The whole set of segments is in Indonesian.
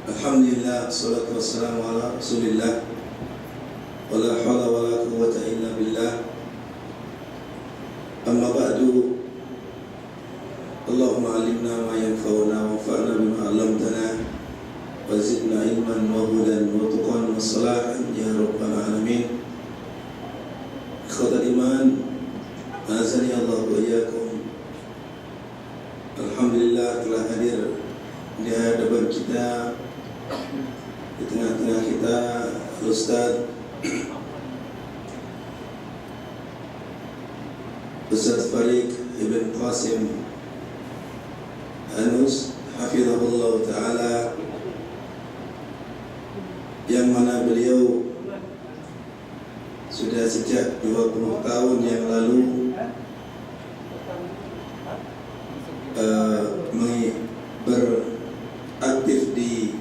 Alhamdulillah, salatu wassalamu ala rasulillah, wala hawla wala quwwata illa billah. Amma ba'du, Allahumma alimna ma yanfa'una wanfa'na bima 'allamtana wa zidna ilman wa hudan wa tuqan wa salahan ya rabbal alamin. Ikhwatal iman, azani Allah wa iyyakum. Alhamdulillah telah hadir di hadapan kita, di tengah-tengah kita, Ustaz Farid Ibn Qasim Anus hafizahullah ta'ala, yang mana beliau sudah sejak 20 tahun yang lalu beraktif di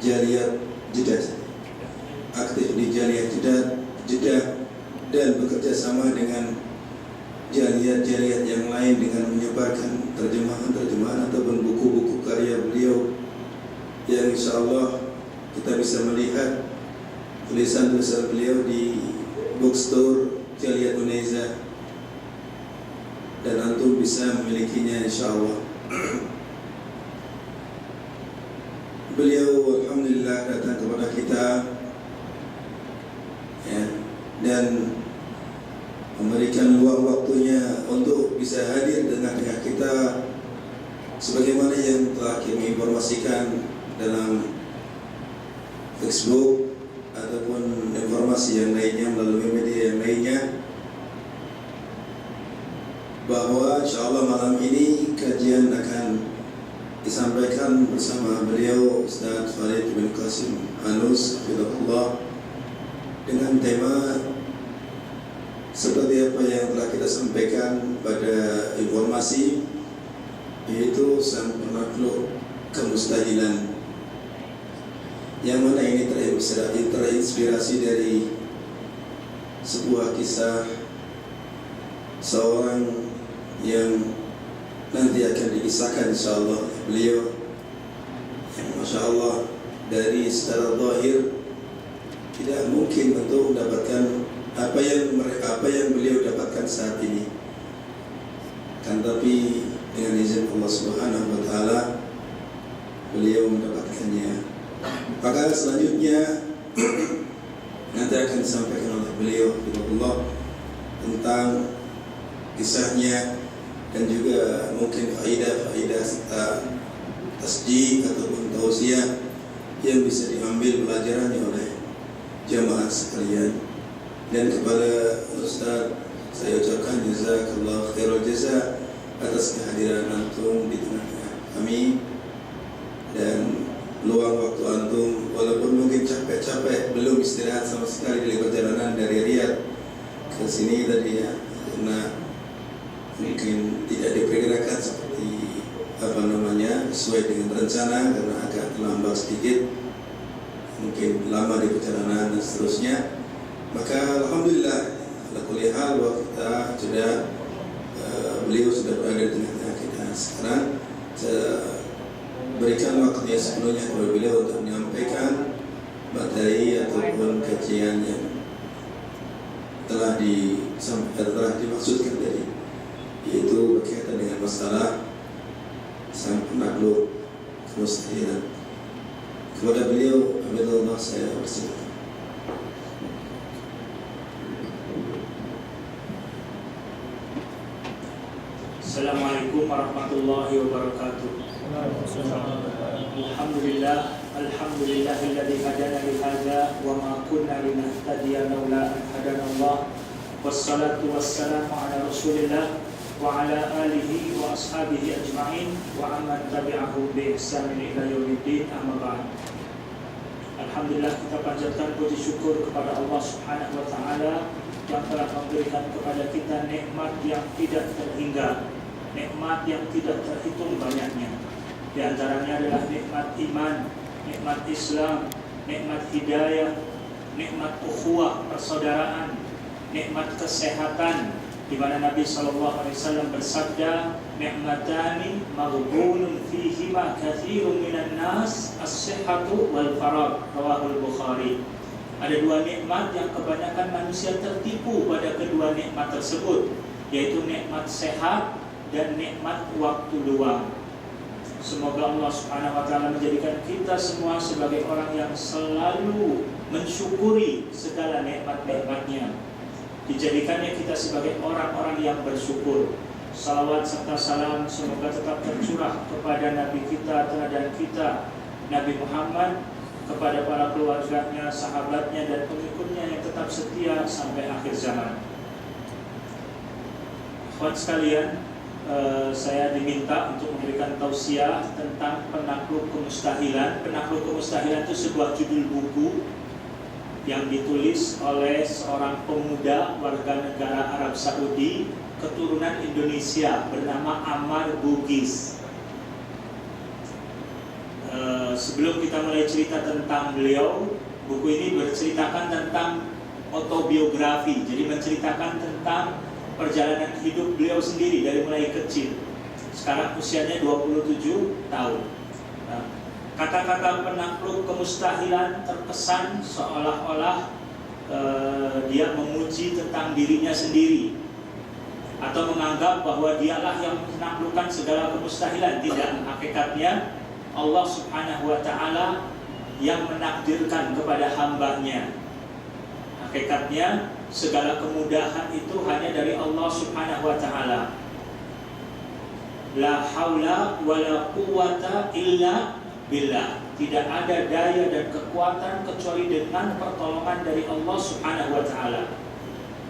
Jaliyat Jeddah, dan bekerja sama dengan jaliyat-jaliyat yang lain dengan menyebarkan terjemahan ataupun buku-buku karya beliau, yang insyaAllah kita bisa melihat tulisan-tulisan beliau di bookstore Jaliyat Uneza, dan antum bisa memilikinya insyaAllah. Beliau alhamdulillah datang kepada kita ya, dan memberikan luang waktunya untuk bisa hadir di tengah-tengah kita, sebagaimana yang telah kami informasikan dalam Facebook ataupun informasi yang lainnya melalui media yang lainnya, bahwa insyaAllah malam ini kajian akan disampaikan bersama beliau Ustaz Farid Ibn Qasim Anus hafizahullah, dengan tema seperti apa yang telah kita sampaikan pada informasi, yaitu sang penakluk kemustahilan, yang mana ini terinspirasi dari sebuah kisah seorang yang nanti akan dikisahkan insyaAllah beliau, yang Masya Allah dari secara zahir tidak mungkin untuk mendapatkan apa yang beliau dapatkan saat ini, kan tapi dengan izin Allah Subhanahu wa Ta'ala beliau mendapatkannya. Maka selanjutnya nanti akan disampaikan oleh beliau Allah tentang kisahnya, dan juga mungkin faidah-faidah serta tasjih ataupun tausiah yang bisa diambil pelajarannya oleh jamaah sekalian. Dan kepada Ustaz saya ucapkan jazakallah khairul jaza atas kehadiran antum di tengah-tengah kami, dan luang waktu antum walaupun mungkin capek-capek, belum istirahat sama sekali dari perjalanan dari Riyadh ke sini tadi ya, karena mungkin tidak diperkirakan seperti sesuai dengan rencana, karena agak terlambat sedikit, mungkin lama di perjalanan dan seterusnya. Maka alhamdulillah ala kulli hal bahwa kita sudah beliau sudah berada di tengah-tengah kita. Sekarang saya berikan waktunya sebelumnya kepada beliau untuk menyampaikan materi ataupun kajian yang telah dimaksudkan tadi, yaitu berkaitan dengan masalah sang penakluk kemustahilan. Kepada beliau, Alhamdulillah, saya bersilakan. Assalamualaikum warahmatullahi wabarakatuh. Alhamdulillahilladzi hadana li hadza wa ma kunna linahtadiya laula an hadana Allah. Wassalatu wassalamu ala Rasulillah wa ala alihi wa ashabihi ajma'in wa amman tabi'ahum bi ihsan ila yaumiddin, amma ba'd. Alhamdulillah, kita panjatkan puji syukur kepada Allah Subhanahu wa taala yang telah memberikan kepada kita nikmat yang tidak terhingga, nikmat yang tidak terhitung banyaknya. Di antaranya adalah nikmat iman, nikmat Islam, nikmat hidayah, nikmat ukhuwah persaudaraan, nikmat kesehatan, di mana Nabi SAW bersabda, nikmatani maghbunun fihi yahtima katsirun minan nas as-sihhatu wal faragh, rawahul Bukhari. Ada dua nikmat yang kebanyakan manusia tertipu pada kedua nikmat tersebut, yaitu nikmat sehat dan nikmat waktu luang. Semoga Allah Subhanahu wa taala menjadikan kita semua sebagai orang yang selalu mensyukuri segala nikmat-nikmatnya. Dijadikannya kita sebagai orang-orang yang bersyukur. Salawat serta salam semoga tetap tercurah kepada Nabi kita, teladan kita, Nabi Muhammad, kepada para keluarganya, sahabatnya, dan pengikutnya yang tetap setia sampai akhir zaman. Kawan sekalian, saya diminta untuk memberikan tausiah tentang Penakluk Kemustahilan. Penakluk Kemustahilan itu sebuah judul buku yang ditulis oleh seorang pemuda warga negara Arab Saudi keturunan Indonesia bernama Ammar Bugis. Sebelum kita mulai cerita tentang beliau, buku ini berceritakan tentang autobiografi, jadi menceritakan tentang perjalanan hidup beliau sendiri dari mulai kecil. Sekarang usianya 27 tahun. Kata-kata penakluk kemustahilan terkesan seolah-olah dia memuji tentang dirinya sendiri atau menganggap bahwa dialah yang menaklukkan segala kemustahilan. Tidak, hakikatnya Allah Subhanahu wa ta'ala yang menakdirkan kepada hambanya. Hakikatnya segala kemudahan itu hanya dari Allah Subhanahu wa ta'ala. La haula wa la quwwata illa billah. Tidak ada daya dan kekuatan kecuali dengan pertolongan dari Allah Subhanahu wa ta'ala.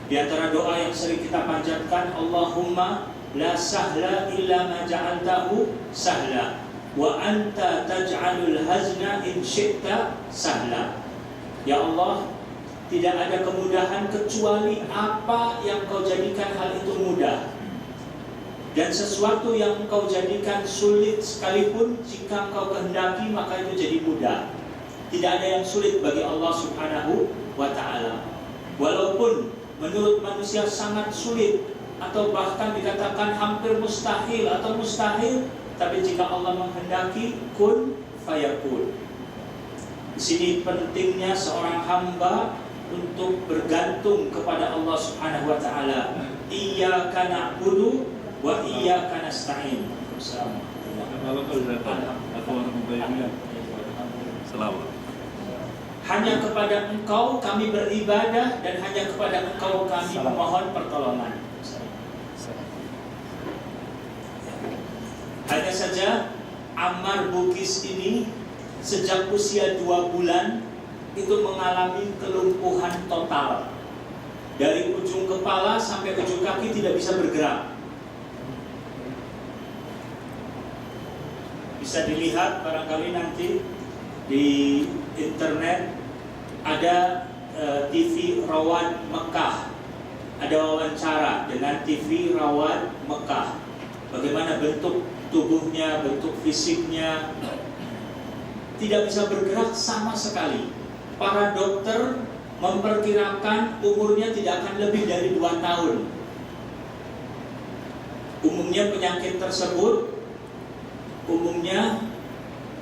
Di antara doa yang sering kita panjatkan, Allahumma la sahla illa ma ja'altahu sahla wa anta taj'alul hazna in syi'ta sahla. Ya Allah, tidak ada kemudahan kecuali apa yang kau jadikan hal itu mudah. Dan sesuatu yang kau jadikan sulit sekalipun, jika kau kehendaki maka itu jadi mudah. Tidak ada yang sulit bagi Allah Subhanahu wa ta'ala. Walaupun menurut manusia sangat sulit atau bahkan dikatakan hampir mustahil atau mustahil, tapi jika Allah menghendaki, kun fayakun. Di sini pentingnya seorang hamba untuk bergantung kepada Allah Subhanahu wa ta'ala. Iyyaka na'budu wa iyyaka nasta'in. Hanya kepada Engkau kami beribadah dan hanya kepada Engkau kami memohon pertolongan. Hanya saja Ammar Bugis ini sejak usia 2 bulan itu mengalami kelumpuhan total. Dari ujung kepala sampai ujung kaki tidak bisa bergerak. Bisa dilihat barangkali nanti di internet ada TV Rawat Mekah. Ada wawancara dengan TV Rawat Mekah. Bagaimana bentuk tubuhnya, bentuk fisiknya, tidak bisa bergerak sama sekali. Para dokter memperkirakan umurnya tidak akan lebih dari 2 tahun. Umumnya penyakit tersebut, umumnya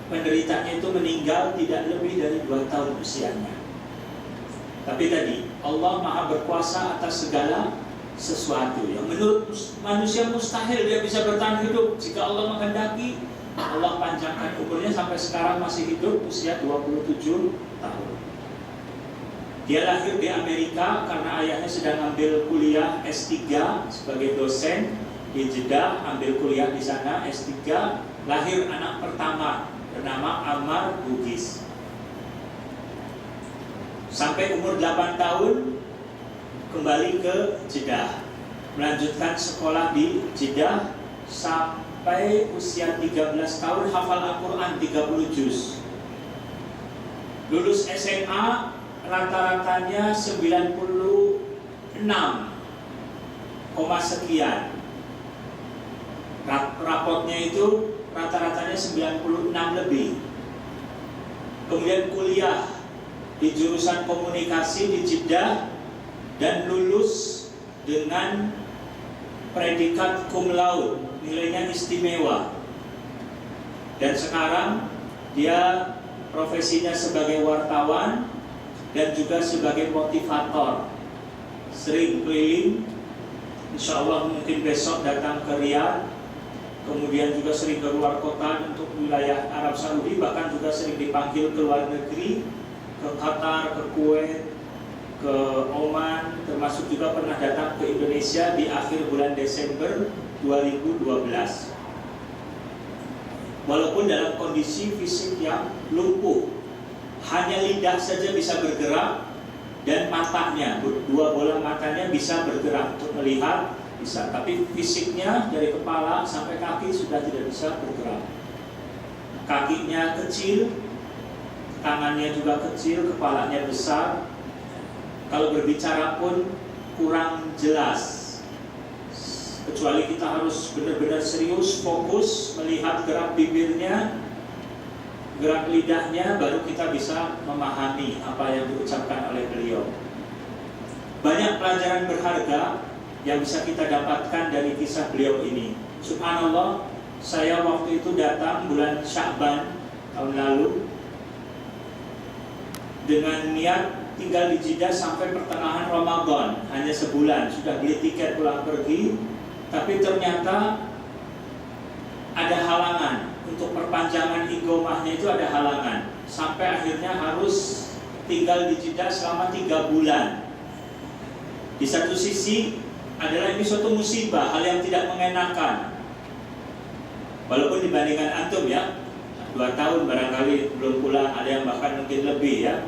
penderitanya itu meninggal tidak lebih dari 2 tahun usianya. Tapi tadi Allah Maha berkuasa atas segala sesuatu yang menurut manusia mustahil dia bisa bertahan hidup. Jika Allah menghendaki, Allah panjangkan umurnya sampai sekarang masih hidup usia 27 tahun. Dia lahir di Amerika karena ayahnya sedang ambil kuliah S3 sebagai dosen di Jeddah, ambil kuliah di sana S3. Lahir anak pertama bernama Ammar Bugis. Sampai umur 8 tahun kembali ke Jeddah, melanjutkan sekolah di Jeddah sampai usia 13 tahun, hafal Al-Quran 30 juz. Lulus SMA rata-ratanya 96, sekian. Rapotnya itu rata-ratanya 96 lebih. Kemudian kuliah di jurusan komunikasi di Jeddah dan lulus dengan predikat cum laude, nilainya istimewa. Dan sekarang dia profesinya sebagai wartawan dan juga sebagai motivator. Sering keliling, insya Allah mungkin besok datang ke Riyadh, kemudian juga sering ke luar kota untuk wilayah Arab Saudi, bahkan juga sering dipanggil ke luar negeri, ke Qatar, ke Kuwait, ke Oman, termasuk juga pernah datang ke Indonesia di akhir bulan Desember 2012. Walaupun dalam kondisi fisik yang lumpuh, hanya lidah saja bisa bergerak dan matanya, dua bola matanya bisa bergerak untuk melihat, bisa. Tapi fisiknya dari kepala sampai kaki sudah tidak bisa bergerak. Kakinya kecil, tangannya juga kecil, kepalanya besar. Kalau berbicara pun kurang jelas. Kecuali kita harus benar-benar serius, fokus, melihat gerak bibirnya, gerak lidahnya, baru kita bisa memahami apa yang diucapkan oleh beliau. Banyak pelajaran berharga yang bisa kita dapatkan dari kisah beliau ini. Subhanallah, saya waktu itu datang bulan Sya'ban tahun lalu dengan niat tinggal di Jeddah sampai pertengahan Ramadan, hanya sebulan. Sudah beli tiket pulang pergi, tapi ternyata ada halangan. Untuk perpanjangan iqamahnya itu ada halangan, sampai akhirnya harus tinggal di Jeddah selama 3 bulan. Di satu sisi adalah ini suatu musibah, hal yang tidak mengenakan. Walaupun dibandingkan antum ya, 2 tahun barangkali belum pulang, ada yang bahkan mungkin lebih ya.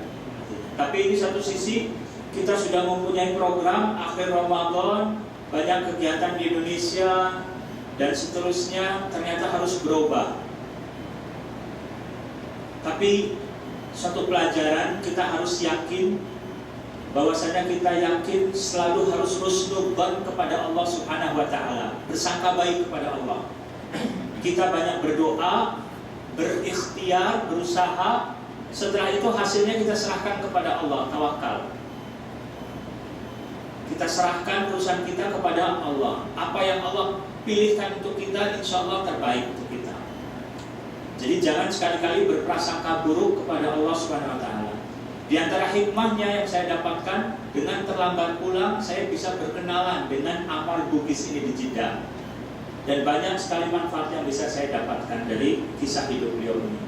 Tapi ini satu sisi kita sudah mempunyai program akhir Ramadan, banyak kegiatan di Indonesia dan seterusnya, ternyata harus berubah. Tapi suatu pelajaran, kita harus yakin bahwasanya kita yakin selalu harus husnudzon kepada Allah Subhanahu wa taala, bersangka baik kepada Allah. Kita banyak berdoa, berikhtiar, berusaha, setelah itu hasilnya kita serahkan kepada Allah, tawakal. Kita serahkan urusan kita kepada Allah. Apa yang Allah pilihkan untuk kita, insya Allah terbaik untuk kita. Jadi jangan sekali-kali berprasangka buruk kepada Allah Subhanahu wa taala. Di antara hikmahnya yang saya dapatkan, dengan terlambat pulang saya bisa berkenalan dengan Ammar Bugis ini di Jeddah. Dan banyak sekali manfaat yang bisa saya dapatkan dari kisah hidup beliau ini.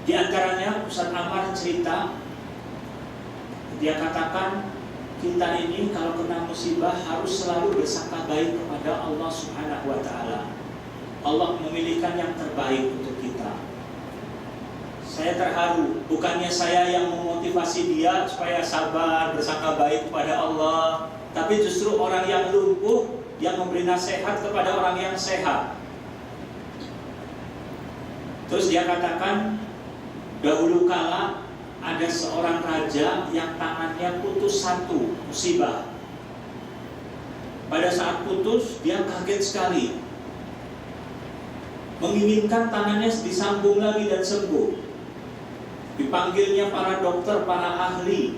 Di antaranya Ustaz Ammar cerita, dia katakan kita ini kalau kena musibah harus selalu bersangka baik kepada Allah Subhanahu wa taala. Allah memilihkan yang terbaik untuk kita. Saya terharu, bukannya saya yang memotivasi dia supaya sabar, bersangka baik kepada Allah, tapi justru orang yang lumpuh yang memberi nasihat kepada orang yang sehat. Terus dia katakan, dahulu kala ada seorang raja yang tangannya putus satu, musibah. Pada saat putus, dia kaget sekali, menginginkan tangannya disambung lagi dan sembuh. Dipanggilnya para dokter, para ahli,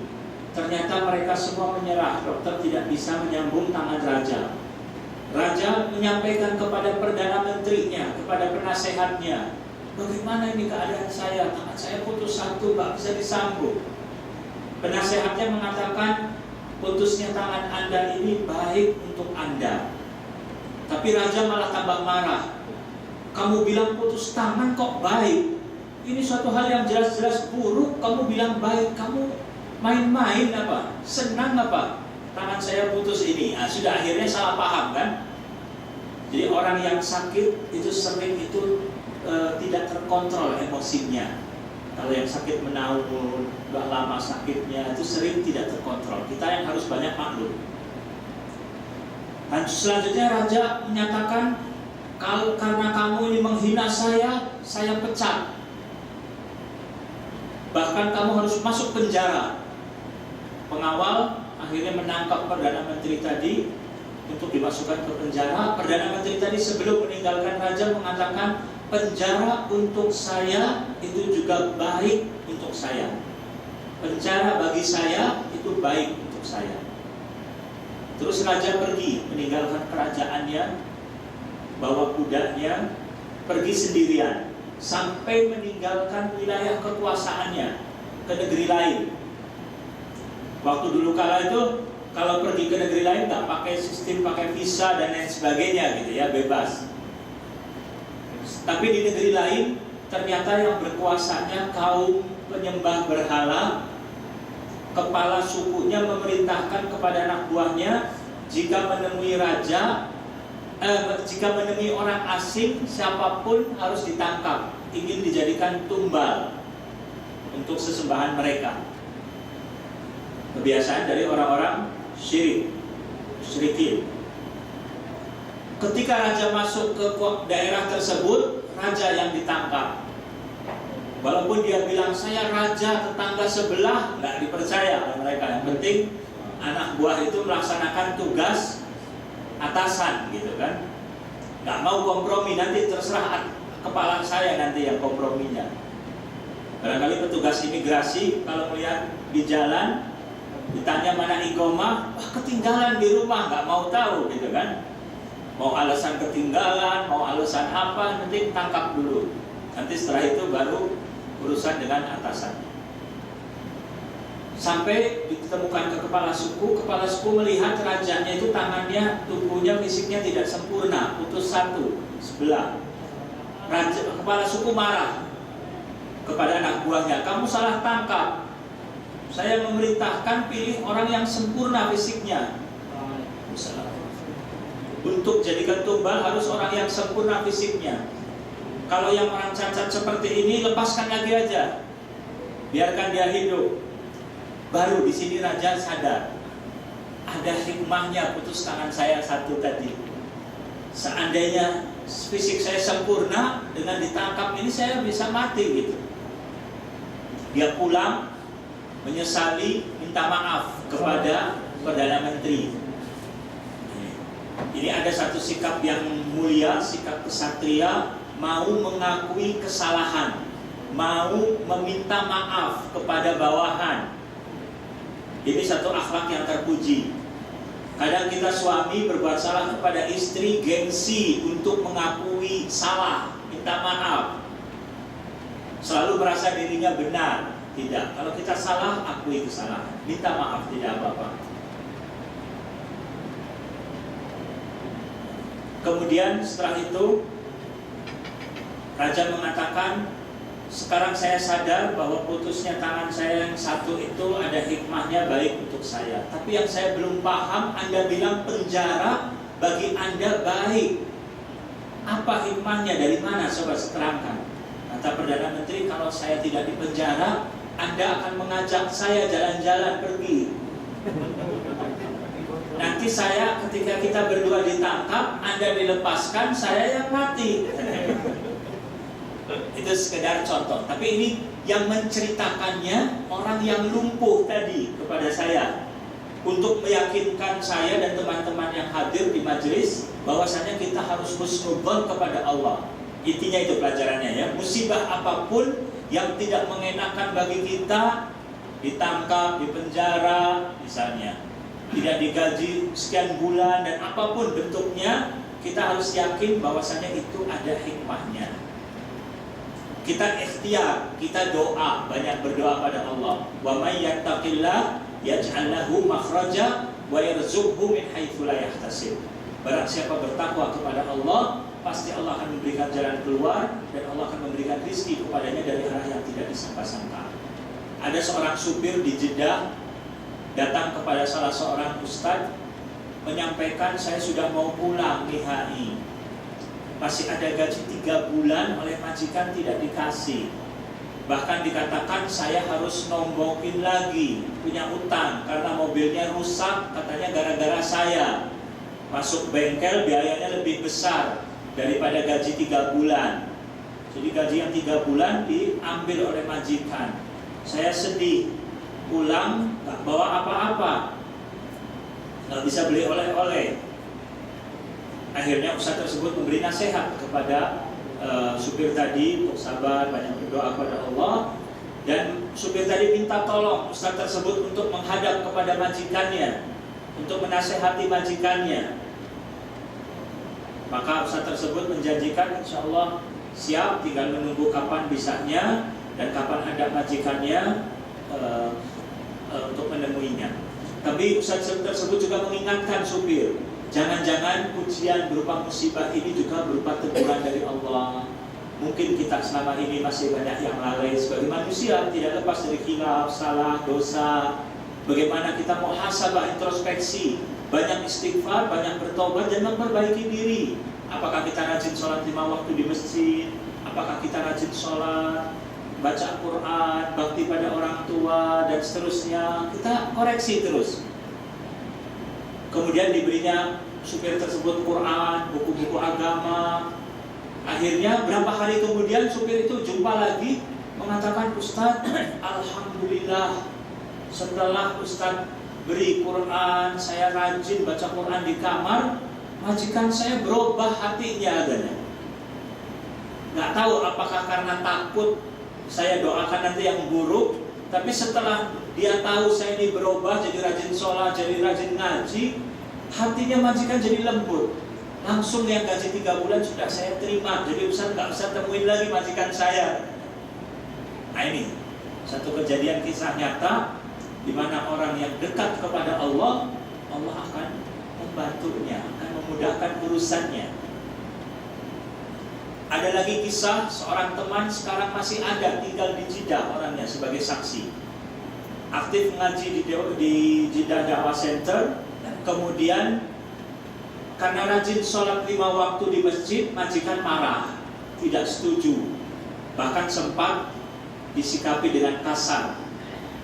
ternyata mereka semua menyerah. Dokter tidak bisa menyambung tangan raja. Raja menyampaikan kepada Perdana Menterinya, kepada penasehatnya, bagaimana ini keadaan saya? Tangan saya putus satu, Pak, bisa disambung. Penasehatnya mengatakan, putusnya tangan Anda ini baik untuk Anda. Tapi raja malah tambah marah. Kamu bilang putus tangan kok baik? Ini suatu hal yang jelas-jelas buruk. Kamu bilang baik, kamu main-main apa? Senang apa? Tangan saya putus ini. Nah, sudah akhirnya salah paham kan? Jadi orang yang sakit itu sering itu tidak terkontrol emosinya. Kalau yang sakit menaun, udah lama sakitnya, itu sering tidak terkontrol. Kita yang harus banyak maklum. Dan selanjutnya raja menyatakan, kalau karena kamu ini menghina saya pecat. Bahkan kamu harus masuk penjara. Pengawal akhirnya menangkap Perdana Menteri tadi untuk dimasukkan ke penjara. Perdana Menteri tadi sebelum meninggalkan raja mengatakan, penjara untuk saya itu juga baik untuk saya. Penjara bagi saya itu baik untuk saya. Terus raja pergi meninggalkan kerajaannya. bawa kudanya pergi sendirian sampai meninggalkan wilayah kekuasaannya ke negeri lain. Waktu dulu kala itu kalau pergi ke negeri lain nggak pakai sistem, pakai visa dan lain sebagainya gitu ya, bebas. Tapi di negeri lain ternyata yang berkuasanya kaum penyembah berhala. Kepala sukunya memerintahkan kepada anak buahnya, jika menemui raja, jika menemui orang asing siapapun harus ditangkap, ingin dijadikan tumbal untuk sesembahan mereka. Kebiasaan dari orang-orang syirikin. Ketika raja masuk ke daerah tersebut, raja yang ditangkap. Walaupun dia bilang saya raja tetangga sebelah, nggak dipercaya oleh mereka. Yang penting anak buah itu melaksanakan tugas atasan gitu kan. Nggak mau kompromi, nanti terserah kepala saya nanti yang komprominya. Barangkali petugas imigrasi kalau melihat di jalan ditanya mana iqomah, wah ketinggalan di rumah, nggak mau tahu gitu kan. Mau alasan ketinggalan, mau alasan apa, nanti tangkap dulu. Nanti setelah itu baru urusan dengan atasan. Sampai ditemukan ke kepala suku melihat rajanya itu tangannya, tubuhnya, fisiknya tidak sempurna, putus satu sebelah. Kepala suku marah kepada anak buahnya, kamu salah tangkap. Saya memerintahkan pilih orang yang sempurna fisiknya. Untuk jadikan tumbal harus orang yang sempurna fisiknya. Kalau yang orang cacat seperti ini, lepaskan lagi aja, biarkan dia hidup. Baru di sini raja sadar, ada hikmahnya putus tangan saya satu tadi. Seandainya fisik saya sempurna, dengan ditangkap ini saya bisa mati gitu. Dia pulang menyesali, minta maaf kepada Perdana Menteri. Ini ada satu sikap yang mulia, sikap kesatria, mau mengakui kesalahan, mau meminta maaf kepada bawahan. Ini satu akhlak yang terpuji. Kadang kita suami berbuat salah kepada istri, gengsi untuk mengakui salah, minta maaf, selalu merasa dirinya benar. Tidak, kalau kita salah, akui kesalahan, minta maaf, tidak apa-apa. Kemudian setelah itu raja mengatakan, sekarang saya sadar bahwa putusnya tangan saya yang satu itu ada hikmahnya baik untuk saya. Tapi yang saya belum paham, Anda bilang penjara bagi Anda baik. Apa hikmahnya, dari mana? Coba terangkan. Kata Perdana Menteri, kalau saya tidak di penjara, Anda akan mengajak saya jalan-jalan pergi. Nanti saya ketika kita berdua ditangkap, Anda dilepaskan, saya yang mati. Itu sekedar contoh. Tapi ini yang menceritakannya orang yang lumpuh tadi kepada saya, untuk meyakinkan saya dan teman-teman yang hadir di majelis bahwasanya kita harus husnudzon kepada Allah. Intinya itu pelajarannya ya. Musibah apapun yang tidak mengenakan bagi kita, ditangkap, dipenjara misalnya, tidak digaji sekian bulan dan apapun bentuknya, kita harus yakin bahwasanya itu ada hikmahnya. Kita ikhtiar, kita doa, banyak berdoa pada Allah. Wa may yattaqillah yaj'al lahu makhraja wa yarzuqhu min haitsu la yahtasib. Barang siapa bertakwa kepada Allah, pasti Allah akan memberikan jalan keluar dan Allah akan memberikan rezeki kepadanya dari arah yang tidak disangka-sangka. Ada seorang supir di Jeddah datang kepada salah seorang ustadz menyampaikan, saya sudah mau pulang IHI, masih ada gaji 3 bulan oleh majikan tidak dikasih. Bahkan dikatakan saya harus nombokin lagi, punya utang karena mobilnya rusak, katanya gara-gara saya. Masuk bengkel biayanya lebih besar daripada gaji 3 bulan. Jadi gaji yang 3 bulan diambil oleh majikan. Saya sedih, pulang gak bawa apa-apa, gak bisa beli oleh-oleh. Akhirnya ustaz tersebut memberi nasihat kepada supir tadi untuk sabar, banyak berdoa kepada Allah. Dan supir tadi minta tolong ustaz tersebut untuk menghadap kepada majikannya, untuk menasehati majikannya. Maka Ustaz tersebut menjanjikan insya Allah siap, tinggal menunggu kapan bisanya dan kapan ada majikannya untuk menemuinya. Tapi Ustaz tersebut juga mengingatkan supir, jangan-jangan ujian berupa musibah ini juga berupa teguran dari Allah. Mungkin kita selama ini masih banyak yang lalai sebagai manusia, tidak lepas dari khilaf, salah, dosa. Bagaimana kita muhasabah, introspeksi, banyak istighfar, banyak bertobat dan memperbaiki diri. Apakah kita rajin sholat 5 waktu di masjid? Apakah kita rajin sholat, baca Quran, bakti pada orang tua dan seterusnya? Kita koreksi terus. Kemudian diberinya supir tersebut Quran, buku-buku agama. Akhirnya berapa hari kemudian supir itu jumpa lagi, mengatakan, Ustaz, alhamdulillah setelah Ustaz beri Quran, saya rajin baca Quran di kamar, majikan saya berubah hatinya adanya. Nggak tahu apakah karena takut saya doakan nanti yang buruk, tapi setelah dia tahu saya ini berubah jadi rajin sholat, jadi rajin ngaji, hatinya majikan jadi lembut. Langsung yang gaji 3 bulan sudah saya terima, jadi Ustaz nggak usah temuin lagi majikan saya. Nah ini satu kejadian kisah nyata di mana orang yang dekat kepada Allah, Allah akan membantunya, akan memudahkan urusannya. Ada lagi kisah seorang teman sekarang masih ada tinggal di Jeddah orangnya sebagai saksi. Aktif mengaji di Jeddah Dakwah Center, kemudian karena rajin sholat 5 waktu di masjid, majikan marah, tidak setuju, bahkan sempat disikapi dengan kasar.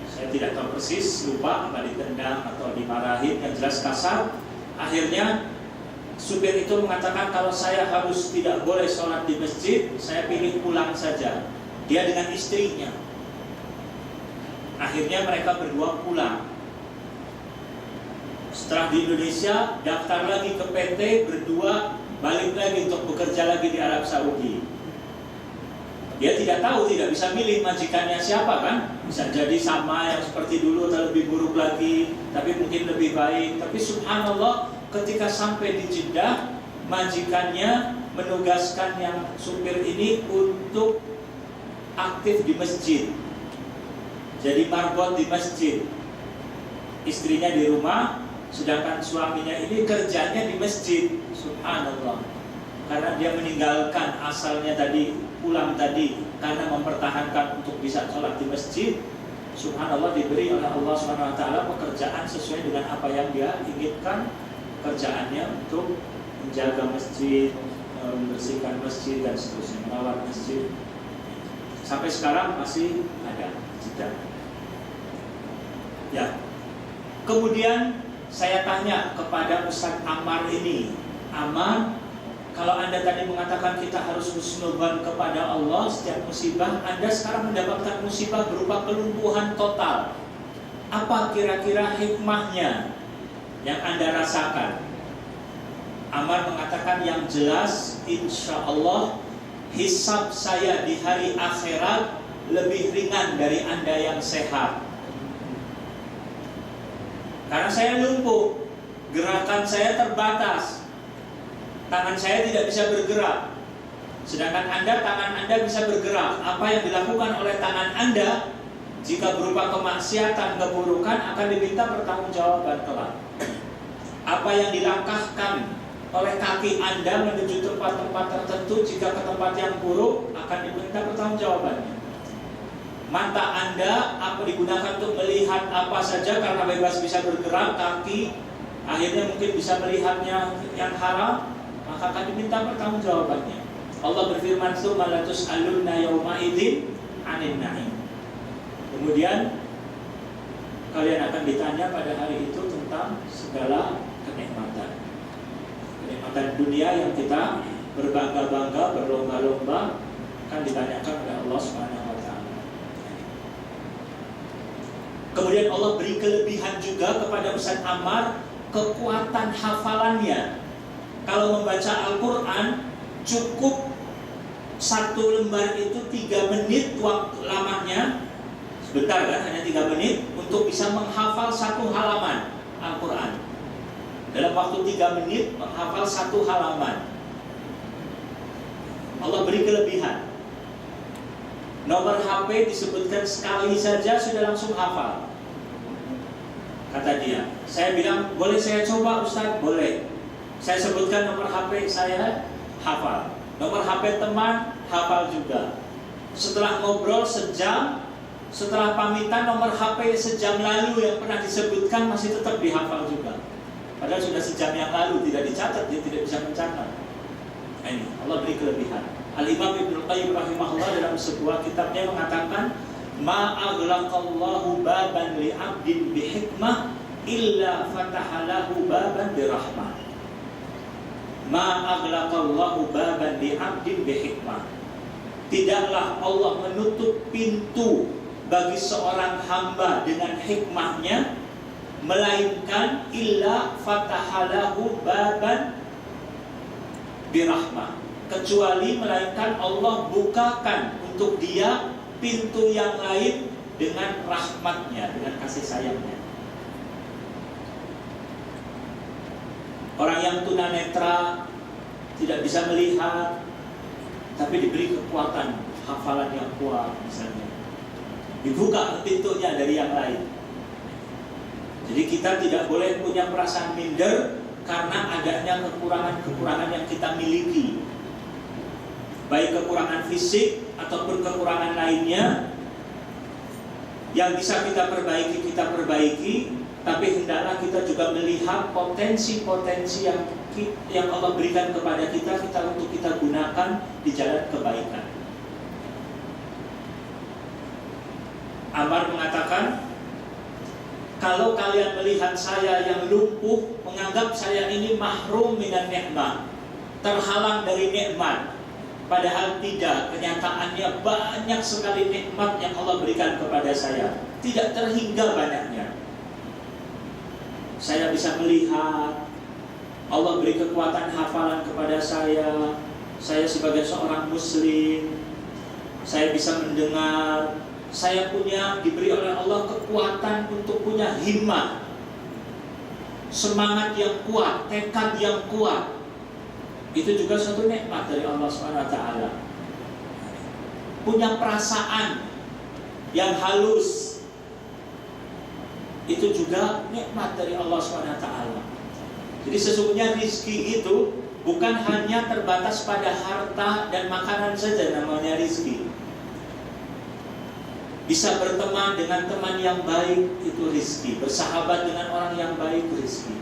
Saya tidak tahu persis, lupa apa ditendang atau dimarahin, yang jelas kasar. Akhirnya supir itu mengatakan kalau saya harus tidak boleh sholat di masjid, saya pilih pulang saja. Dia dengan istrinya. Akhirnya mereka berdua pulang. Setelah di Indonesia, daftar lagi ke PT, berdua balik lagi untuk bekerja lagi di Arab Saudi. Dia tidak tahu, tidak bisa milih majikannya siapa kan. Bisa jadi sama yang seperti dulu atau lebih buruk lagi, tapi mungkin lebih baik. Tapi subhanallah, ketika sampai di Jeddah, majikannya menugaskan yang supir ini untuk aktif di masjid. Jadi marbot di masjid. Istrinya di rumah, sedangkan suaminya ini kerjanya di masjid. Subhanallah. Karena dia meninggalkan asalnya tadi, pulang tadi karena mempertahankan untuk bisa sholat di masjid. Subhanallah, diberi oleh Allah SWT pekerjaan sesuai dengan apa yang dia inginkan. Kerjaannya untuk menjaga masjid, membersihkan masjid dan seterusnya, merawat masjid. Sampai sekarang masih ada jeda. Ya. Kemudian saya tanya kepada Ustaz Ammar ini, Ammar, kalau Anda tadi mengatakan kita harus husnudzon kepada Allah setiap musibah, Anda sekarang mendapatkan musibah berupa kelumpuhan total. Apa kira-kira hikmahnya yang Anda rasakan? Ammar mengatakan yang jelas, insya Allah hisab saya di hari akhirat lebih ringan dari Anda yang sehat. Karena saya lumpuh, gerakan saya terbatas, tangan saya tidak bisa bergerak. Sedangkan tangan Anda bisa bergerak. Apa yang dilakukan oleh tangan Anda, jika berupa kemaksiatan, keburukan, akan diminta pertanggungjawaban kelak. Apa yang dilangkahkan oleh kaki Anda menuju tempat-tempat tertentu, jika ke tempat yang buruk, akan diminta pertanggungjawabannya. Mata Anda apa digunakan untuk melihat apa saja karena bebas bisa bergerak, kaki akhirnya mungkin bisa melihatnya yang haram, maka akan diminta pertanggungjawabannya. Allah berfirman, "Tsumma latus'alunna yauma idzin 'anil na'im." Kemudian kalian akan ditanya pada hari itu tentang segala kenikmatan. Kenikmatan dunia yang kita berbangga-bangga, berlomba-lomba akan ditanyakan oleh Allah Subhanahu wa taala. Kemudian Allah beri kelebihan juga kepada Ustaz Ammar, kekuatan hafalannya. Kalau membaca Al-Quran, cukup 1 lembar itu 3 menit waktu lamanya. Sebentar kan, hanya 3 menit untuk bisa menghafal 1 halaman Al-Quran. Dalam waktu 3 menit menghafal 1 halaman. Allah beri kelebihan. Nomor HP disebutkan sekali saja sudah langsung hafal. Kata dia, saya bilang, boleh saya coba Ustaz? Boleh. Saya sebutkan nomor HP saya, hafal. Nomor HP teman, hafal juga. Setelah ngobrol sejam, setelah pamitan, nomor HP sejam lalu yang pernah disebutkan masih tetap dihafal juga. Padahal sudah sejam yang lalu, tidak dicatat, dia tidak bisa mencatat. Ini Allah beri kelebihan. Al-Imam Ibnu Qayyim rahimahullah dalam sebuah kitabnya mengatakan, ma aghlaqallahu baban li 'abdin bi hikmah illa fatahalahu baban bi rahmah. Ma aghlaqallahu baban li 'abdin bi hikmah. Tidaklah Allah menutup pintu bagi seorang hamba dengan hikmahnya, melainkan illa fatahalahu baban bi rahmah. Kecuali melainkan Allah bukakan untuk dia pintu yang lain dengan rahmatnya, dengan kasih sayangnya. Orang yang tunanetra tidak bisa melihat, tapi diberi kekuatan hafalan yang kuat misalnya, dibuka pintunya dari yang lain. Jadi kita tidak boleh punya perasaan minder karena adanya kekurangan-kekurangan yang kita miliki, baik kekurangan fisik ataupun kekurangan lainnya. Yang bisa kita perbaiki, tapi hendaklah kita juga melihat potensi-potensi yang Allah berikan kepada kita untuk kita gunakan di jalan kebaikan. Ammar mengatakan, kalau kalian melihat saya yang lumpuh, menganggap saya ini mahrum minan nikmah, terhalang dari nikmat, padahal tidak, kenyataannya banyak sekali nikmat yang Allah berikan kepada saya, tidak terhingga banyaknya. Saya bisa melihat, Allah beri kekuatan hafalan kepada saya sebagai seorang muslim, saya bisa mendengar, saya diberi oleh Allah kekuatan untuk punya himmah, semangat yang kuat, tekad yang kuat. Itu juga suatu nikmat dari Allah SWT. Punya perasaan yang halus, itu juga nikmat dari Allah SWT. Jadi sesungguhnya rizki itu bukan hanya terbatas pada harta dan makanan saja namanya rizki. Bisa berteman dengan teman yang baik, itu rizki. Bersahabat dengan orang yang baik, rizki.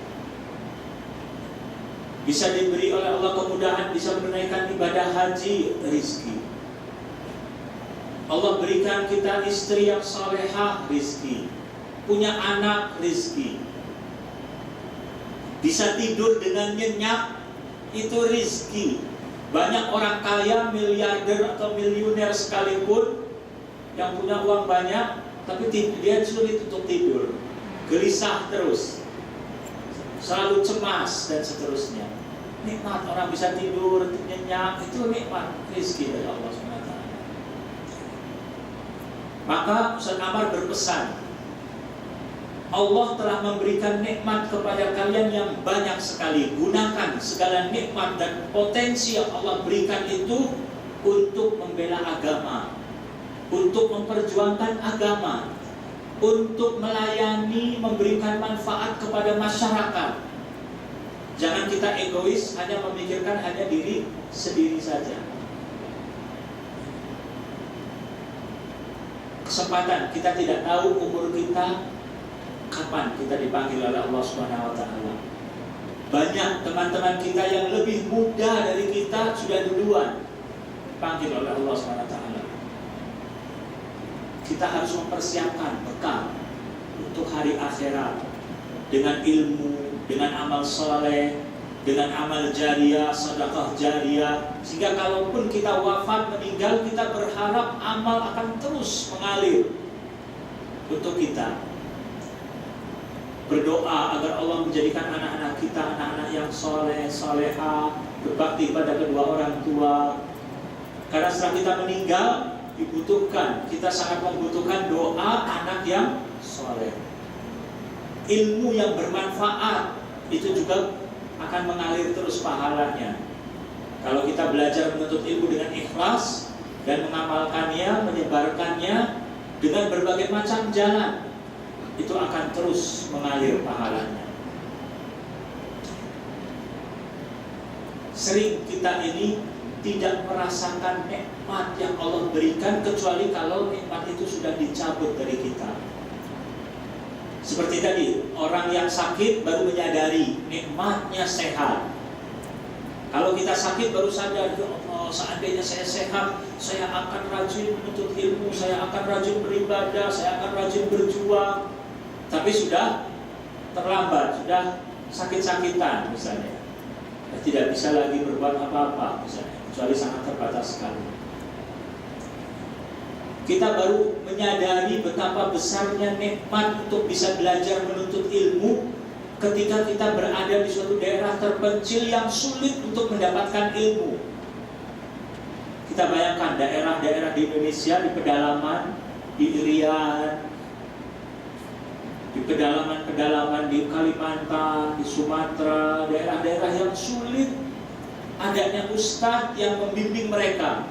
Bisa diberi oleh Allah kemudahan, bisa menunaikan ibadah haji, rizki. Allah berikan kita istri yang salehah, rizki. Punya anak, rizki. Bisa tidur dengan nyenyak, itu rizki. Banyak orang kaya, miliarder atau miliuner sekalipun, yang punya uang banyak, tapi dia sulit untuk tidur, gelisah terus, selalu cemas dan seterusnya. Nikmat orang bisa tidur nyenyak, itu nikmat rezeki dari Allah SWT. Maka Ustaz Ammar berpesan, Allah telah memberikan nikmat kepada kalian yang banyak sekali. Gunakan segala nikmat dan potensi yang Allah berikan itu untuk membela agama, untuk memperjuangkan agama, untuk melayani, memberikan manfaat kepada masyarakat. Jangan kita egois, hanya memikirkan hanya diri sendiri saja. Kesempatan, kita tidak tahu umur kita kapan kita dipanggil oleh Allah SWT. Banyak teman-teman kita yang lebih muda dari kita sudah duluan dipanggil oleh Allah SWT. Kita harus mempersiapkan bekal untuk hari akhirat dengan ilmu, dengan amal soleh, dengan amal jariah, sedekah jariah, sehingga kalaupun kita wafat meninggal, kita berharap amal akan terus mengalir untuk kita. Berdoa agar Allah menjadikan anak-anak kita anak-anak yang soleh, solehah, berbakti pada kedua orang tua. Karena setelah kita meninggal, kita sangat membutuhkan doa anak yang soleh. Ilmu yang bermanfaat itu juga akan mengalir terus pahalanya. Kalau kita belajar menuntut ilmu dengan nafas dan mengamalkannya, menyebarkannya dengan berbagai macam jalan, itu akan terus mengalir pahalanya. Sering kita ini tidak merasakan nikmat yang Allah berikan kecuali kalau nikmat itu sudah dicabut dari kita. Seperti tadi, orang yang sakit baru menyadari nikmatnya sehat. Kalau kita sakit baru sadar, ya Allah, seandainya saya sehat, saya akan rajin menuntut ilmu, saya akan rajin beribadah, saya akan rajin berjuang. Tapi sudah terlambat, sudah sakit-sakitan misalnya, tidak bisa lagi berbuat apa-apa misalnya, kecuali sangat terbatas sekali. Kita baru menyadari betapa besarnya nikmat untuk bisa belajar menuntut ilmu ketika kita berada di suatu daerah terpencil yang sulit untuk mendapatkan ilmu. Kita bayangkan daerah-daerah di Indonesia, di pedalaman, di Irian, di pedalaman-pedalaman di Kalimantan, di Sumatera, daerah-daerah yang sulit adanya ustadz yang membimbing mereka.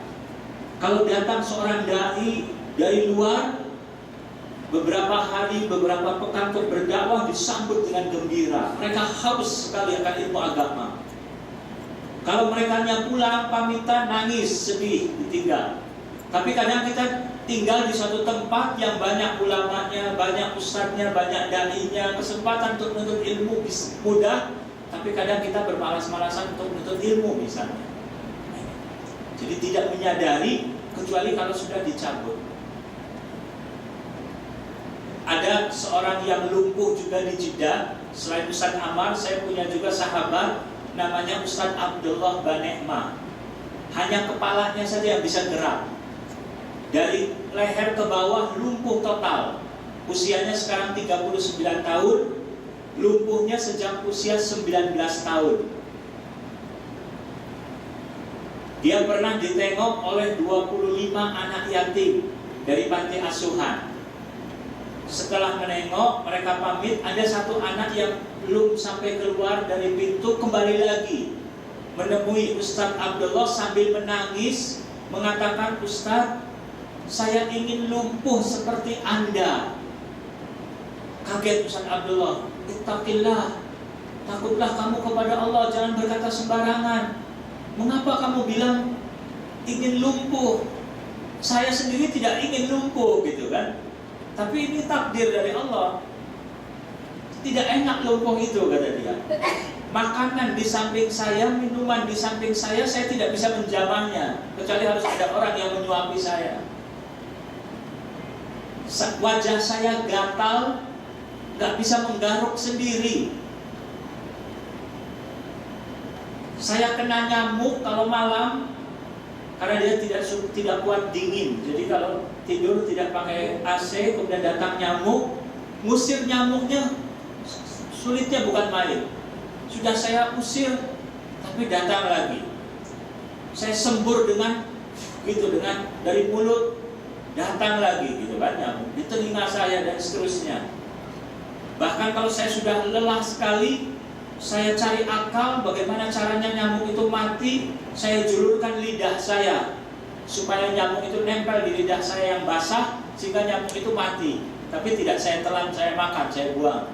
Kalau datang seorang dai dari luar, beberapa hari, beberapa pekan untuk berdakwah disambut dengan gembira. Mereka haus sekali akan ilmu agama. Kalau mereka pulang pamitan, nangis, sedih, ditinggal. Tapi kadang kita tinggal di suatu tempat yang banyak ulamanya, banyak ustadznya, banyak dai-nya, kesempatan untuk menuntut ilmu mudah, tapi kadang kita bermalas-malasan untuk menuntut ilmu misalnya. Jadi tidak menyadari kecuali kalau sudah dicabut. Ada seorang yang lumpuh juga di Jeddah. Selain Ustadz Ammar, saya punya juga sahabat namanya Ustadz Abdullah Banekma. Hanya kepalanya saja yang bisa gerak. Dari leher ke bawah lumpuh total. Usianya sekarang 39 tahun. Lumpuhnya sejak usia 19 tahun. Dia pernah ditengok oleh 25 anak yatim dari panti asuhan. Setelah menengok, mereka pamit, ada satu anak yang belum sampai keluar dari pintu, kembali lagi menemui Ustadz Abdullah sambil menangis, mengatakan, "Ustadz, saya ingin lumpuh seperti Anda." Kaget Ustadz Abdullah, "Ittaqillah, takutlah kamu kepada Allah, jangan berkata sembarangan. Mengapa kamu bilang ingin lumpuh? Saya sendiri tidak ingin lumpuh," gitu kan. Tapi ini takdir dari Allah. Tidak enak lumpuh itu, kata dia. Makanan di samping saya, minuman di samping saya tidak bisa menjamahnya, kecuali harus ada orang yang menyuapi saya. Wajah saya gatal, gak bisa menggaruk sendiri. Saya kena nyamuk kalau malam, karena dia tidak kuat dingin. Jadi kalau tidur tidak pakai AC, kemudian datang nyamuk, ngusir nyamuknya sulitnya bukan main. Sudah saya usir, tapi datang lagi. Saya sembur dengan dari mulut, datang lagi gitu kan nyamuk di telinga saya dan seterusnya. Bahkan kalau saya sudah lelah sekali, saya cari akal bagaimana caranya nyamuk itu mati. Saya julurkan lidah saya supaya nyamuk itu nempel di lidah saya yang basah, sehingga nyamuk itu mati. Tapi tidak saya telan, saya makan, saya buang.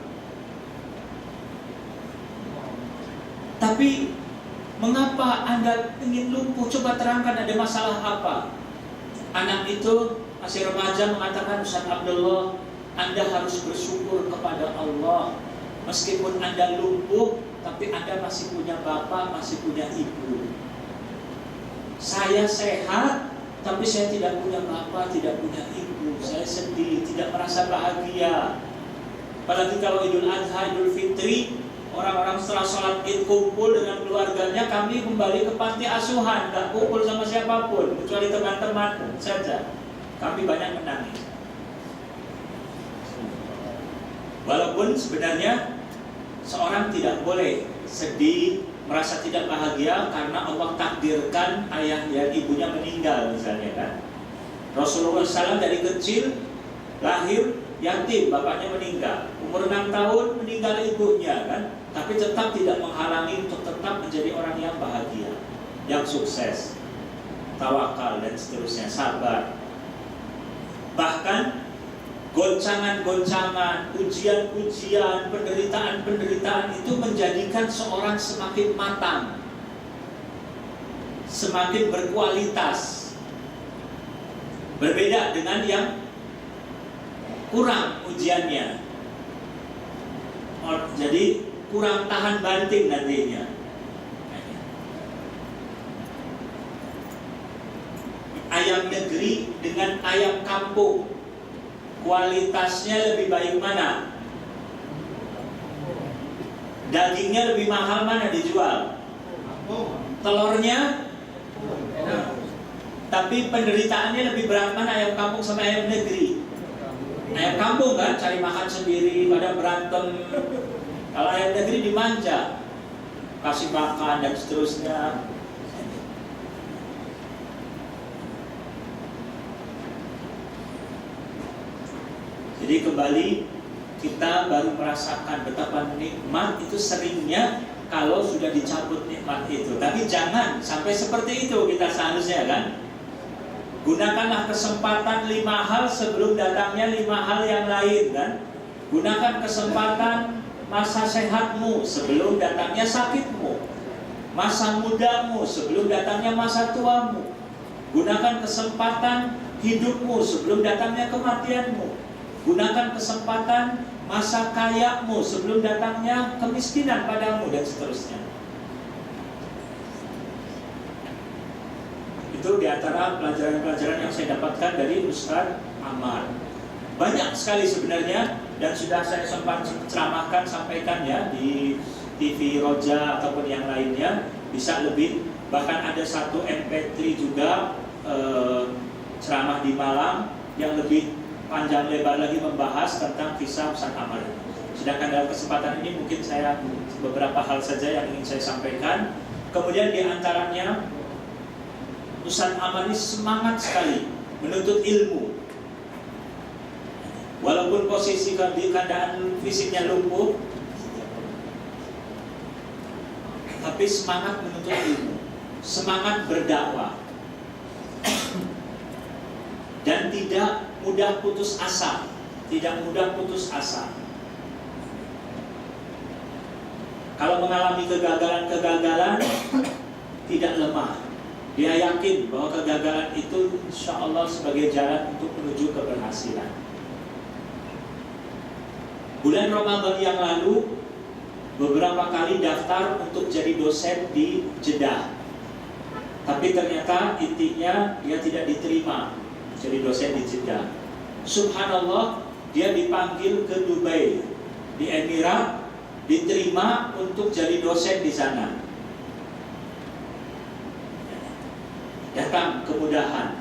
Tapi mengapa Anda ingin lumpuh? Coba terangkan, ada masalah apa? Anak itu masih remaja mengatakan, "Ustaz Abdullah, Anda harus bersyukur kepada Allah. Meskipun Anda lumpuh, tapi Anda masih punya bapak, masih punya ibu. Saya sehat, tapi saya tidak punya bapak, tidak punya ibu. Saya sedih, tidak merasa bahagia." Apalagi kalau Idul Adha, Idul Fitri, orang-orang setelah sholat Id kumpul dengan keluarganya, kami kembali ke panti asuhan, gak kumpul sama siapapun, kecuali teman-teman saja. Kami banyak menangis. Walaupun sebenarnya seorang tidak boleh sedih, merasa tidak bahagia karena Allah takdirkan ayah dan ibunya meninggal misalnya kan. Rasulullah SAW dari kecil lahir yatim, bapaknya meninggal. Umur 6 tahun meninggal ibunya kan. Tapi tetap tidak menghalangi untuk tetap menjadi orang yang bahagia, yang sukses. tawakal dan seterusnya, sabar. Bahkan goncangan-goncangan, ujian-ujian, penderitaan-penderitaan itu menjadikan seorang semakin matang, semakin berkualitas. Berbeda dengan yang kurang ujiannya. Jadi kurang tahan banting nantinya. Ayam negeri dengan ayam kampung, kualitasnya lebih baik mana? Dagingnya lebih mahal mana dijual? Telurnya? Tapi penderitaannya lebih berat mana, ayam kampung sama ayam negeri? Ayam kampung kan cari makan sendiri, pada berantem. Kalau ayam negeri dimanja, kasih makan dan seterusnya. Jadi kembali kita baru merasakan betapa nikmat itu seringnya kalau sudah dicabut nikmat itu. Tapi jangan sampai seperti itu kita seharusnya kan. Gunakanlah kesempatan 5 hal sebelum datangnya 5 hal yang lain kan. Gunakan kesempatan masa sehatmu sebelum datangnya sakitmu, masa mudamu sebelum datangnya masa tuamu. Gunakan kesempatan hidupmu sebelum datangnya kematianmu. Gunakan kesempatan masa kayamu sebelum datangnya kemiskinan padamu dan seterusnya. Itu diantara pelajaran-pelajaran yang saya dapatkan dari Ustaz Ammar. Banyak sekali sebenarnya, dan sudah saya sempat ceramahkan, sampaikan ya di TV Roja ataupun yang lainnya. Bisa lebih, bahkan ada satu MP3 juga ceramah di Malang yang lebih panjang lebar lagi membahas tentang kisah Ustaz Ammar. Sedangkan dalam kesempatan ini mungkin saya beberapa hal saja yang ingin saya sampaikan. Kemudian diantaranya Ustaz Ammar ini semangat sekali menuntut ilmu. Walaupun posisi keadaan fisiknya lumpuh, tapi semangat menuntut ilmu, semangat berdakwah, dan tidak mudah putus asa, tidak mudah putus asa. Kalau mengalami kegagalan-kegagalan, tidak lemah. Dia yakin bahwa kegagalan itu insya Allah sebagai jalan untuk menuju keberhasilan. Bulan Ramadan yang lalu, beberapa kali daftar untuk jadi dosen di Jeddah. Tapi ternyata intinya dia tidak diterima jadi dosen di Jeddah. Subhanallah, dia dipanggil ke Dubai, di Emirat, diterima untuk jadi dosen di sana. Datang kemudahan.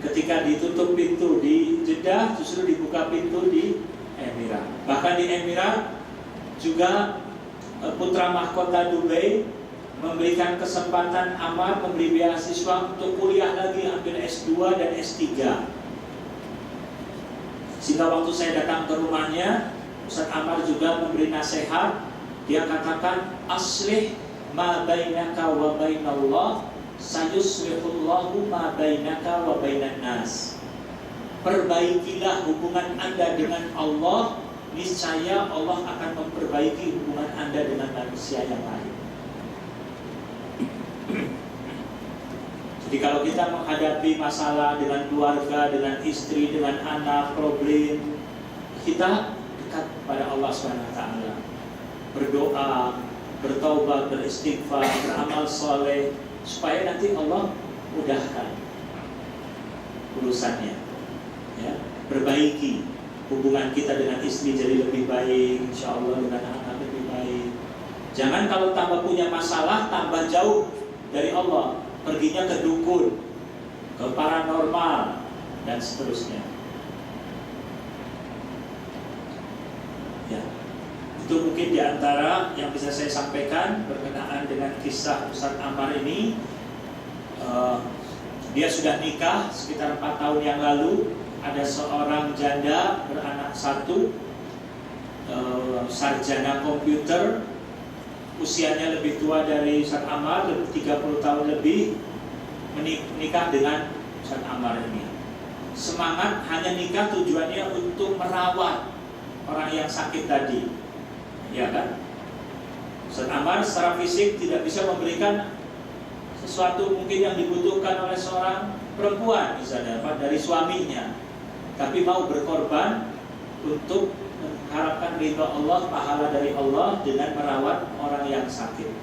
Ketika ditutup pintu di Jeddah, justru dibuka pintu di Emirat. Bahkan di Emirat juga putra mahkota Dubai memberikan kesempatan Ammar memberi beasiswa untuk kuliah lagi, ambil S2 dan S3. Sehingga waktu saya datang ke rumahnya, Ustaz Ammar juga memberi nasihat. Dia katakan, aslih ma bainaka wa bainallah, sayuslihullahu ma bainaka wa bainan nas. Perbaikilah hubungan Anda dengan Allah, niscaya Allah akan memperbaiki hubungan Anda dengan manusia yang lain. Jadi kalau kita menghadapi masalah dengan keluarga, dengan istri, dengan anak, problem, kita dekat pada Allah SWT. Berdoa, bertaubat, beristighfar, beramal soleh, supaya nanti Allah mudahkan urusannya. Ya, perbaiki hubungan kita dengan istri jadi lebih baik, insya Allah dengan anak lebih baik. Jangan kalau tambah punya masalah tambah jauh dari Allah, perginya ke dukun, ke paranormal dan seterusnya. Ya, itu mungkin diantara yang bisa saya sampaikan berkenaan dengan kisah Ustaz Ammar ini. Dia sudah nikah sekitar 4 tahun yang lalu. Ada seorang janda beranak 1, sarjana komputer, usianya lebih tua dari Ustaz Ammar, 30 tahun lebih. menikah dengan Ustaz Ammar ini. Semangat hanya nikah tujuannya untuk merawat orang yang sakit tadi, ya kan? Ustaz Ammar secara fisik tidak bisa memberikan sesuatu mungkin yang dibutuhkan oleh seorang perempuan misalnya dari suaminya, tapi mau berkorban untuk mengharapkan ridha Allah, pahala dari Allah dengan merawat orang yang sakit.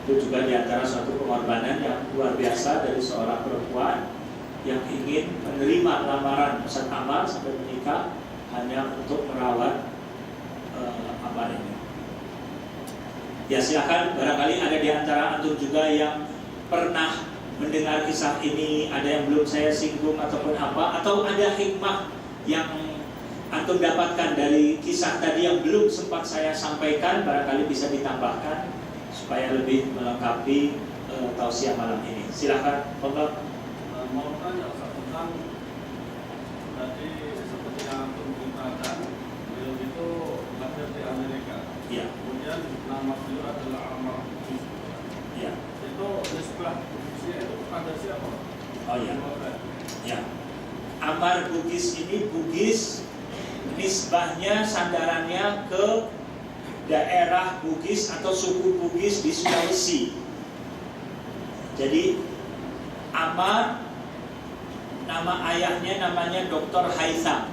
Itu juga diantara suatu pengorbanan yang luar biasa dari seorang perempuan yang ingin menerima lamaran Ustaz Ammar sampai menikah hanya untuk merawat Ammar ini. Ya silakan, barangkali ada di antara antum juga yang pernah mendengar kisah ini, ada yang belum saya singgung ataupun apa, atau ada hikmah yang antum dapatkan dari kisah tadi yang belum sempat saya sampaikan, barangkali bisa ditambahkan supaya lebih melengkapi tausiah malam ini. Silakan, Bapak. Mau tanya tentang tadi seperti yang antum ceritakan, beliau itu lahir di Amerika. Ya. Kemudian nama beliau adalah Ammar. Ya. Itu nisbah Bugisnya itu pada siapa? Oh ya. Ya. Ammar Bugis ini, Bugis nisbahnya, sandarannya ke daerah Bugis atau suku Bugis di Sulawesi. Jadi Ammar, nama ayahnya namanya Dr. Haitham.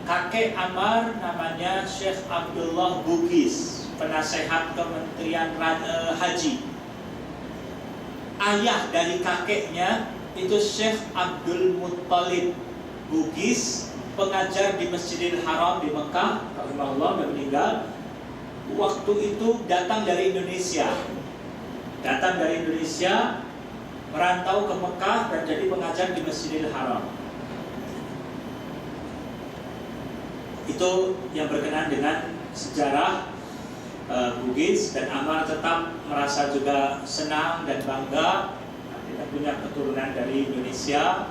Kakek Ammar namanya Syekh Abdullah Bugis, penasehat Kementerian Haji. Ayah dari kakeknya itu Syekh Abdul Muttalib Bugis, pengajar di Masjidil Haram di Mekah, rahimahullah, dan meninggal. Waktu itu datang dari Indonesia, merantau ke Mekah dan jadi pengajar di Masjidil Haram. Itu yang berkenaan dengan sejarah Bugis, dan Ammar tetap merasa juga senang dan bangga kita punya keturunan dari Indonesia.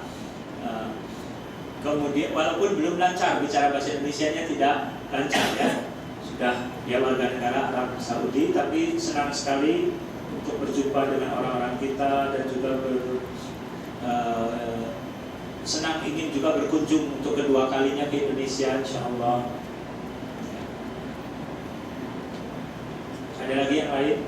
Kemudian walaupun belum lancar bicara bahasa Indonesianya, tidak lancar ya, sudah dia warga negara Arab Saudi, tapi senang sekali untuk berjumpa dengan orang-orang kita dan juga senang ingin juga berkunjung untuk kedua kalinya ke Indonesia, insyaallah. Ada lagi yang lain?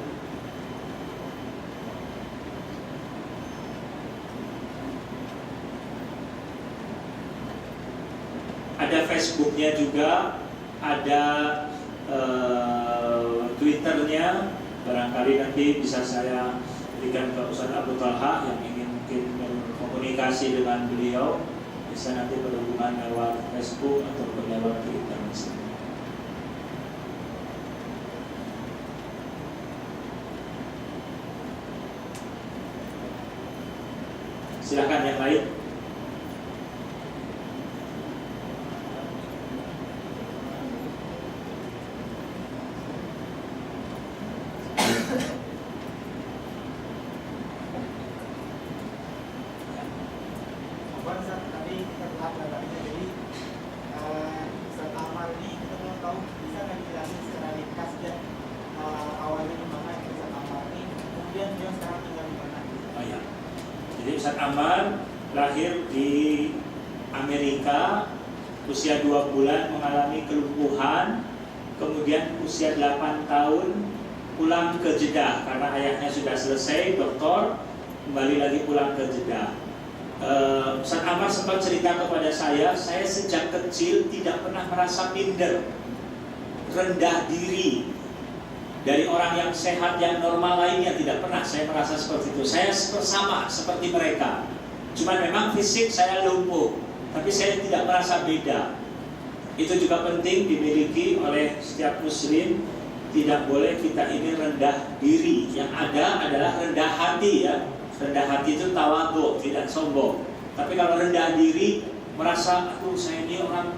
Ada Facebooknya juga, ada Twitternya, barangkali nanti bisa saya berikan ke Ustaz Abu Talha yang ingin mungkin berkomunikasi dengan beliau, bisa nanti berhubungan lewat Facebook atau lewat Twitter misalnya. Silakan yang lain. Tadi kita telah belajarnya, jadi Ustaz Ammar ini kita belum tahu, bisa nggak dijelasin secara ringkas dan awalnya di mana Ustaz Ammar ini, kemudian dia sekarang tinggal di mana? Oh ya. Jadi Ustaz Ammar lahir di Amerika, usia 2 bulan mengalami kelumpuhan, kemudian usia 8 tahun pulang ke Jeddah karena ayahnya sudah selesai doktor, kembali lagi pulang ke Jeddah. Ustaz Ammar sempat cerita kepada saya sejak kecil tidak pernah merasa minder, rendah diri dari orang yang sehat, yang normal lainnya, tidak pernah saya merasa seperti itu. Saya sama seperti mereka, cuma memang fisik saya lumpuh, tapi saya tidak merasa beda. Itu juga penting dimiliki oleh setiap muslim. Tidak boleh kita ini rendah diri, yang ada adalah rendah hati ya. Rendah hati itu tawadhu, tidak sombong. Tapi kalau rendah diri, merasa aduh saya ini orang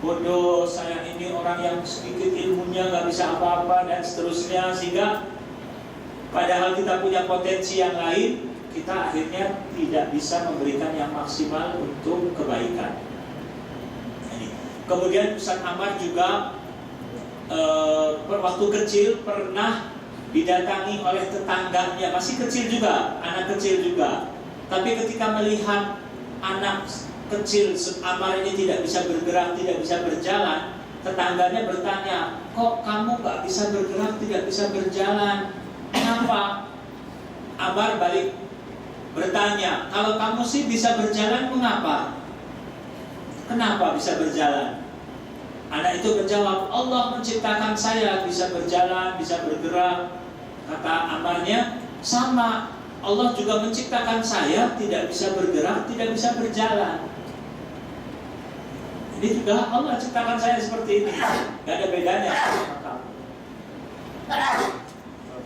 bodoh, saya ini orang yang sedikit ilmunya nggak bisa apa-apa dan seterusnya, sehingga padahal kita punya potensi yang lain, kita akhirnya tidak bisa memberikan yang maksimal untuk kebaikan. Kemudian Ustaz Ammar juga waktu kecil pernah didatangi oleh tetangganya, masih kecil juga, anak kecil juga. Tapi ketika melihat anak kecil Ammar ini tidak bisa bergerak, tidak bisa berjalan, tetangganya bertanya, kok kamu gak bisa bergerak, tidak bisa berjalan? Kenapa? Ammar balik bertanya, kalau kamu sih bisa berjalan, mengapa? Kenapa bisa berjalan? Anak itu menjawab, Allah menciptakan saya bisa berjalan, bisa bergerak. Kata Ammarnya, sama, Allah juga menciptakan saya tidak bisa bergerak, tidak bisa berjalan. Ini juga Allah ciptakan saya seperti ini, gak ada bedanya sama kamu.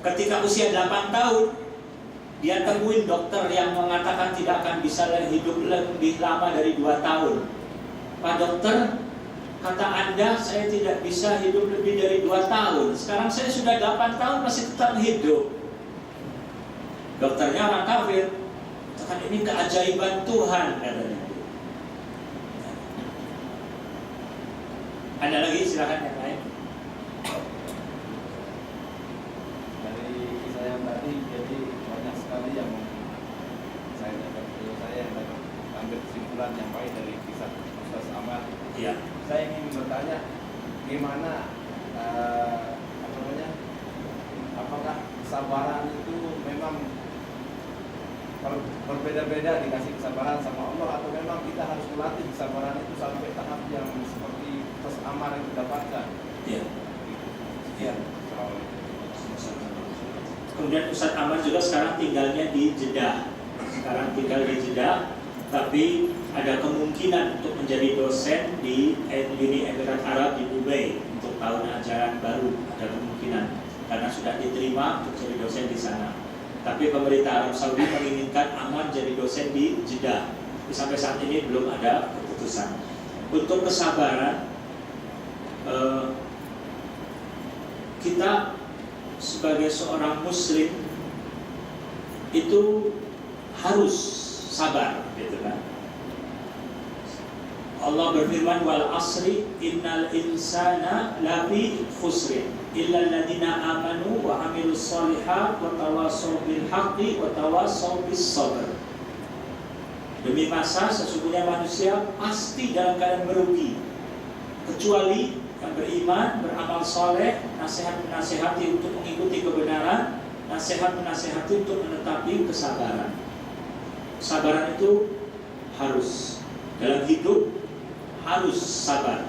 Ketika usia 8 tahun, dia temuin dokter yang mengatakan tidak akan bisa hidup lebih lama dari 2 tahun. Pak dokter, kata Anda saya tidak bisa hidup lebih dari 2 tahun. Sekarang saya sudah 8 tahun masih tetap hidup. Dokternya orang kafir. Katakan ini keajaiban Tuhan, katanya. Ada lagi, silakan yang lain. Dari kisah yang tadi, jadi banyak sekali yang saya dapat ambil kesimpulan yang baik dari kisah Ustaz Ammar. Iya. Saya ingin bertanya, gimana apakah kesabaran itu memang berbeda-beda dikasih kesabaran sama Allah, atau memang kita harus melatih kesabaran itu sampai tahap yang seperti Ustaz Ammar yang didapatkan? Iya. Iya. Assalamualaikum. Kemudian Ustaz Ammar juga sekarang tinggalnya di Jeddah. Sekarang tinggal di Jeddah, tapi ada kemungkinan untuk menjadi dosen di Uni Emirat Arab di Dubai untuk tahun ajaran baru. Ada kemungkinan karena sudah diterima untuk jadi dosen di sana. Tapi pemerintah Arab Saudi menginginkan Ammar jadi dosen di Jeddah. Sampai saat ini belum ada keputusan. Untuk kesabaran, kita sebagai seorang Muslim itu harus sabar, gitu kan? Allah berfirman, wal asri innal insana lafi khusrin illa alladziina amanu wa 'amilus shalihat wa tawassaw bil haqqi wa tawassaw bis sabr. Demi masa sesungguhnya manusia pasti dalam keadaan merugi, kecuali yang beriman, beramal soleh, nasihat menasihati untuk mengikuti kebenaran, nasihat menasihati untuk menetapi kesabaran. Kesabaran itu harus dalam hidup, harus sabar,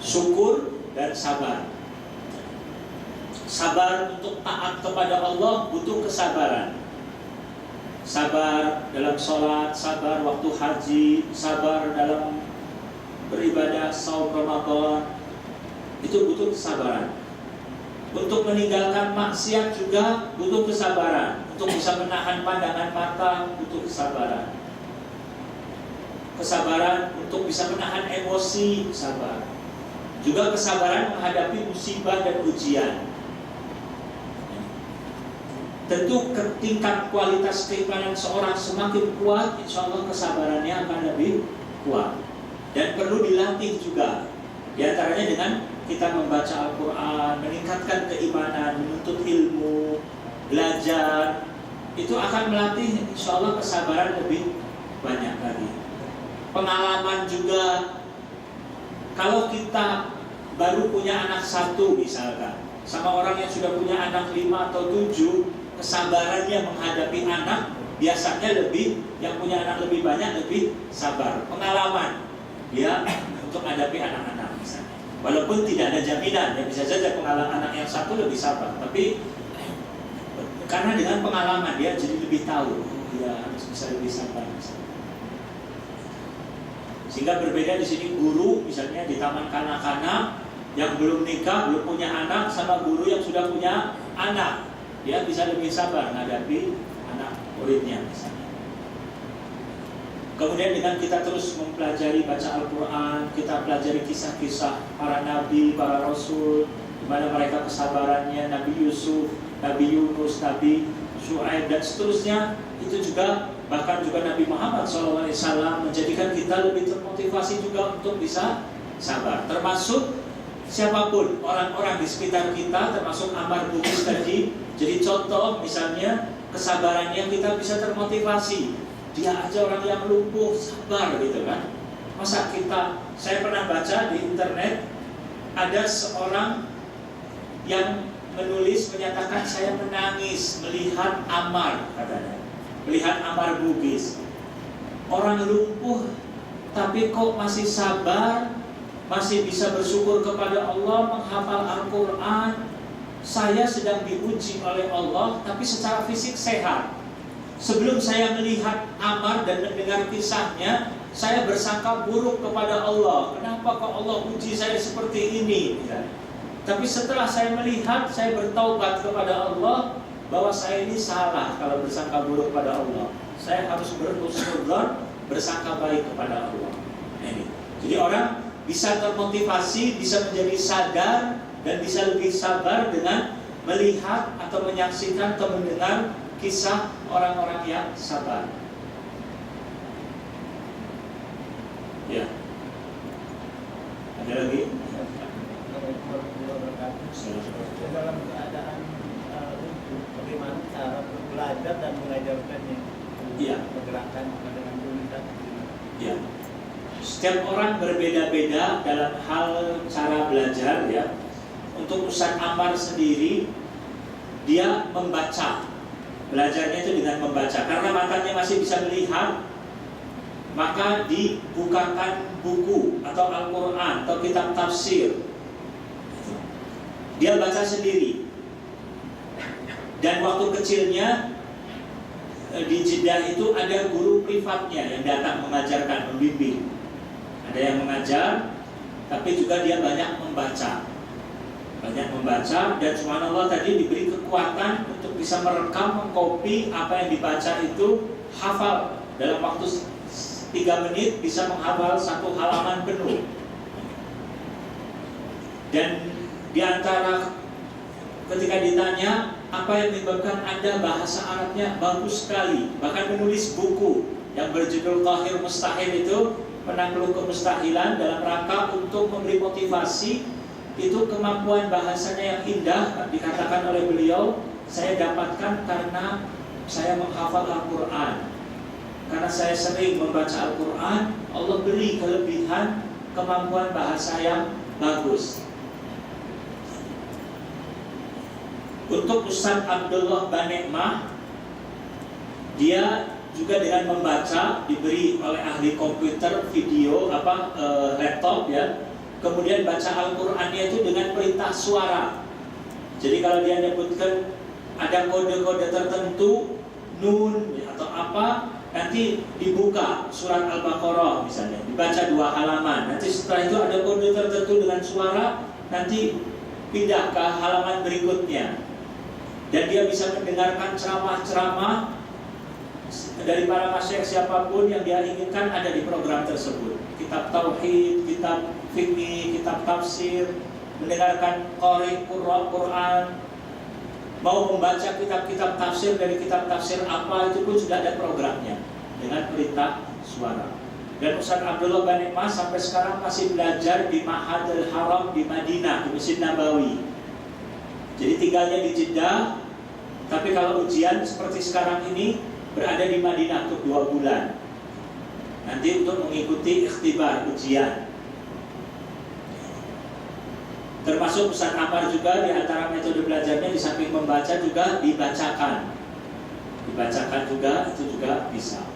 syukur dan sabar. Sabar untuk taat kepada Allah butuh kesabaran. Sabar dalam sholat, sabar waktu haji, sabar dalam beribadah saum Ramadan, itu butuh kesabaran. Untuk meninggalkan maksiat juga butuh kesabaran. Untuk bisa menahan pandangan mata butuh kesabaran. Kesabaran untuk bisa menahan emosi, sabar. Juga kesabaran menghadapi musibah dan ujian. Tentu tingkat kualitas keimanan seorang semakin kuat, insya Allah kesabarannya akan lebih kuat. Dan perlu dilatih juga. Di antaranya dengan kita membaca Al-Quran, meningkatkan keimanan, menuntut ilmu, belajar. Itu akan melatih insya Allah kesabaran lebih banyak lagi. Pengalaman juga, kalau kita baru punya anak 1 misalkan, sama orang yang sudah punya anak 5 atau 7, kesabarannya menghadapi anak biasanya lebih, yang punya anak lebih banyak lebih sabar. Pengalaman dia untuk menghadapi anak-anak misalnya, walaupun tidak ada jaminan, ya bisa saja pengalaman anak yang 1 lebih sabar, tapi karena dengan pengalaman dia jadi lebih tahu, dia harus bisa lebih sabar misalnya. Sehingga berbeda di sini guru misalnya di taman kanak-kanak yang belum nikah, belum punya anak, sama guru yang sudah punya anak, dia bisa lebih sabar menghadapi anak muridnya misalnya. Kemudian dengan kita terus mempelajari baca Al-Quran, kita pelajari kisah-kisah para nabi, para rasul, di mana mereka kesabarannya, Nabi Yusuf, Nabi Yunus, Nabi Syuaib dan seterusnya, itu juga bahkan juga Nabi Muhammad SAW menjadikan kita lebih termotivasi juga untuk bisa sabar. Termasuk siapapun, orang-orang di sekitar kita, termasuk Ammar Bugis tadi, jadi contoh misalnya kesabarannya kita bisa termotivasi. Dia aja orang yang lumpuh, sabar gitu kan. Masa saya pernah baca di internet, ada seorang yang menulis menyatakan saya menangis melihat Ammar, katanya, melihat Ammar Bugis. Orang lumpuh tapi kok masih sabar, masih bisa bersyukur kepada Allah, menghafal Al-Quran. Saya sedang diuji oleh Allah tapi secara fisik sehat. Sebelum saya melihat Ammar dan mendengar kisahnya, saya bersangka buruk kepada Allah. Kenapa kok Allah uji saya seperti ini? Tapi setelah saya melihat, saya bertaubat kepada Allah bahwa saya ini salah kalau bersangka buruk kepada Allah. Saya harus berhusnudzon, bersangka baik kepada Allah. Ini. Jadi orang bisa termotivasi, bisa menjadi sadar dan bisa lebih sabar dengan melihat atau menyaksikan atau mendengar kisah orang-orang yang sabar. Ya. Ada lagi? Dalam keadaan bagaimana cara belajar dan mengajarkannya? Iya. Menggerakkan dengan tulisan. Ya. Setiap orang berbeda-beda dalam hal cara belajar ya. Untuk Ustaz Ammar sendiri, dia membaca. Belajarnya itu dengan membaca. Karena matanya masih bisa melihat, maka dibukakan buku atau Al-Quran atau kitab tafsir. Dia baca sendiri. Dan waktu kecilnya di Jeddah itu ada guru privatnya yang datang mengajarkan, membimbing. Ada yang mengajar, tapi juga dia banyak membaca. Banyak membaca, dan subhanallah tadi diberi kekuatan untuk bisa merekam, mengcopy apa yang dibaca itu, hafal dalam waktu 3 menit bisa menghafal 1 halaman penuh. Dan di antara ketika ditanya apa yang menyebabkan Anda bahasa Arabnya bagus sekali, bahkan menulis buku yang berjudul Qahir Mustahil itu, penakluk kemustahilan, dalam rangka untuk memberi motivasi. Itu kemampuan bahasanya yang indah, dikatakan oleh beliau, saya dapatkan karena saya menghafal Al-Quran. Karena saya sering membaca Al-Quran, Allah beri kelebihan kemampuan bahasa yang bagus. Untuk Ustaz Abdullah Banikmah, dia juga dengan membaca, diberi oleh ahli komputer, video, laptop ya. Kemudian baca Al-Qurannya itu dengan perintah suara. Jadi kalau dia menyebutkan ada kode-kode tertentu, nun atau apa, nanti dibuka surat Al-Baqarah misalnya, dibaca 2 halaman. Nanti setelah itu ada kode tertentu dengan suara, nanti pindah ke halaman berikutnya. Dan dia bisa mendengarkan ceramah-ceramah dari para masyayikh siapapun yang dia inginkan ada di program tersebut. Kitab tauhid, kitab fikih, kitab tafsir, mendengarkan qari Quran, mau membaca kitab-kitab tafsir dari kitab tafsir apa, itu pun sudah ada programnya dengan perintah suara. Dan Ustaz Abdullah Banikmah sampai sekarang masih belajar di Ma'hadul Haram di Madinah, di Masjid Nabawi. Jadi tinggalnya di Jeddah, tapi kalau ujian seperti sekarang ini berada di Madinah untuk 2 bulan. Nanti untuk mengikuti ikhtibar ujian. Termasuk Ustaz Ammar juga di antara metode belajarnya di samping membaca juga dibacakan. Dibacakan juga, itu juga bisa.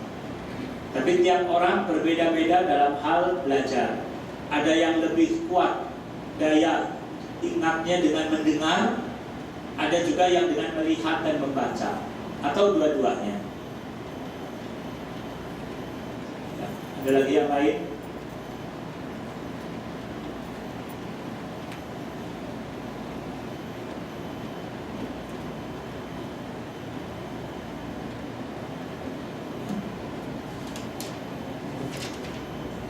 Tapi tiap orang berbeda-beda dalam hal belajar. Ada yang lebih kuat daya ingatnya dengan mendengar, ada juga yang dengan melihat dan membaca, atau dua-duanya. Ada lagi yang lain?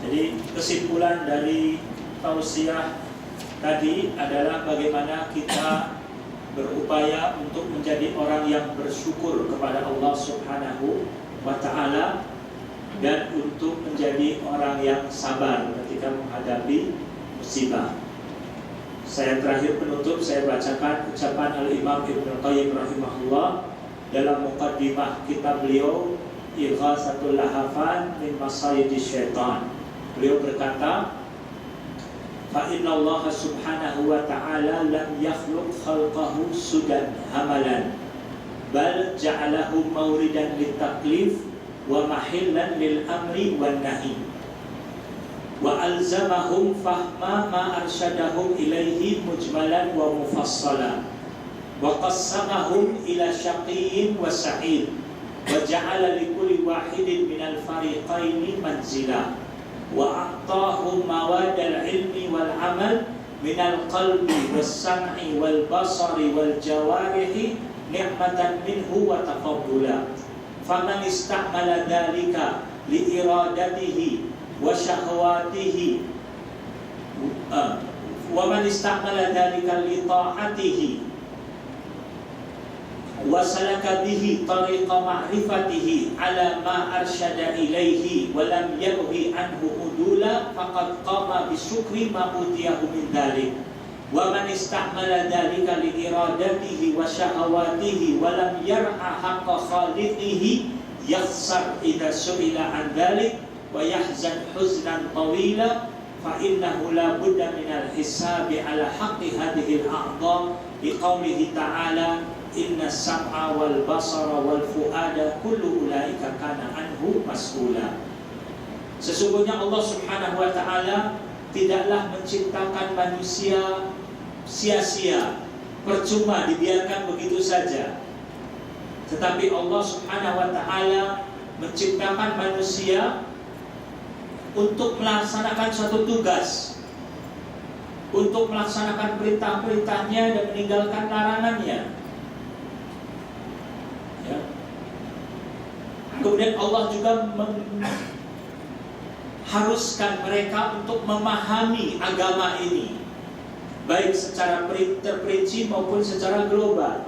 Jadi kesimpulan dari tausiah tadi adalah bagaimana kita berupaya untuk menjadi orang yang bersyukur kepada Allah Subhanahu wa ta'ala, dan untuk menjadi orang yang sabar ketika menghadapi musibah. Saya terakhir penutup, saya bacakan ucapan Al-Imam Ibnu Qayyim rahimahullah dalam muqaddimah kitab beliau Ighatsatul Lahafan min Masayyidis Syaitan. Beliau berkata, fa inna Allah subhanahu wa ta'ala lam yakhluq khalqahu sudan hamalan bal ja'alahu mawridan litaklif wa mahillan lil amri wan nahi wa alzamahum fahma ma arsyadahum ilaihi mujmalan wa mufassalan wa qassamahum ila syaqiyyin wa sa'id wa ja'ala likulli wahidin minal fariqaini manzilah wa a'tahum mawadal ilmi wal amal minal qalbi was sam'i wal basari wal jawarihi ni'matan minhu wa tafaddula faman istamala dhalika li iradatihi wa syahwatihi wa man istamala dhalika li ta'atihi wa salaka bihi tariqa ma'rifatihi ala ma arsyada ilaihi wa lam yabghi anhu udula faqad qama bisyukri ma utiyahu min dhalik wa man istamala dhalika li iradatihi wa syahawatihi wa lam yar'a haqqa khaliqihi yakhsar idza su'ila an dhalik wa yahzan huznan tawila fa innahu la budda minal hisabi ala haqqi hadhihi al-a'dha biqaulihi ta'ala inna sam'a wal basara wal fu'ada kullu ulaika kana anhu mas'ula. Sesungguhnya Allah Subhanahu wa ta'ala tidaklah menciptakan manusia sia-sia, percuma dibiarkan begitu saja. Tetapi Allah Subhanahu wa ta'ala menciptakan manusia untuk melaksanakan suatu tugas, untuk melaksanakan perintah-perintahnya dan meninggalkan larangannya. Ya. Kemudian Allah juga mengharuskan mereka untuk memahami agama ini, baik secara terperinci maupun secara global.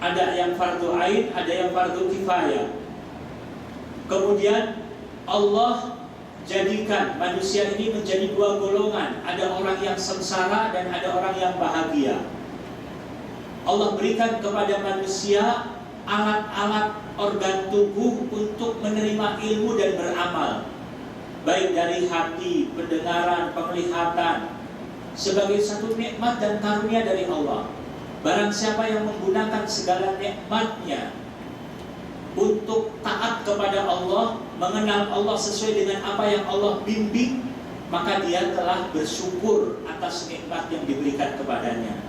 Ada yang fardu ain, ada yang fardu kifayah. Kemudian Allah jadikan manusia ini menjadi dua golongan. Ada orang yang sengsara dan ada orang yang bahagia. Allah berikan kepada manusia alat-alat organ tubuh untuk menerima ilmu dan beramal, baik dari hati, pendengaran, penglihatan, sebagai satu nikmat dan karunia dari Allah. Barang siapa yang menggunakan segala nikmatnya untuk taat kepada Allah, mengenal Allah sesuai dengan apa yang Allah bimbing, maka dia telah bersyukur atas nikmat yang diberikan kepadanya.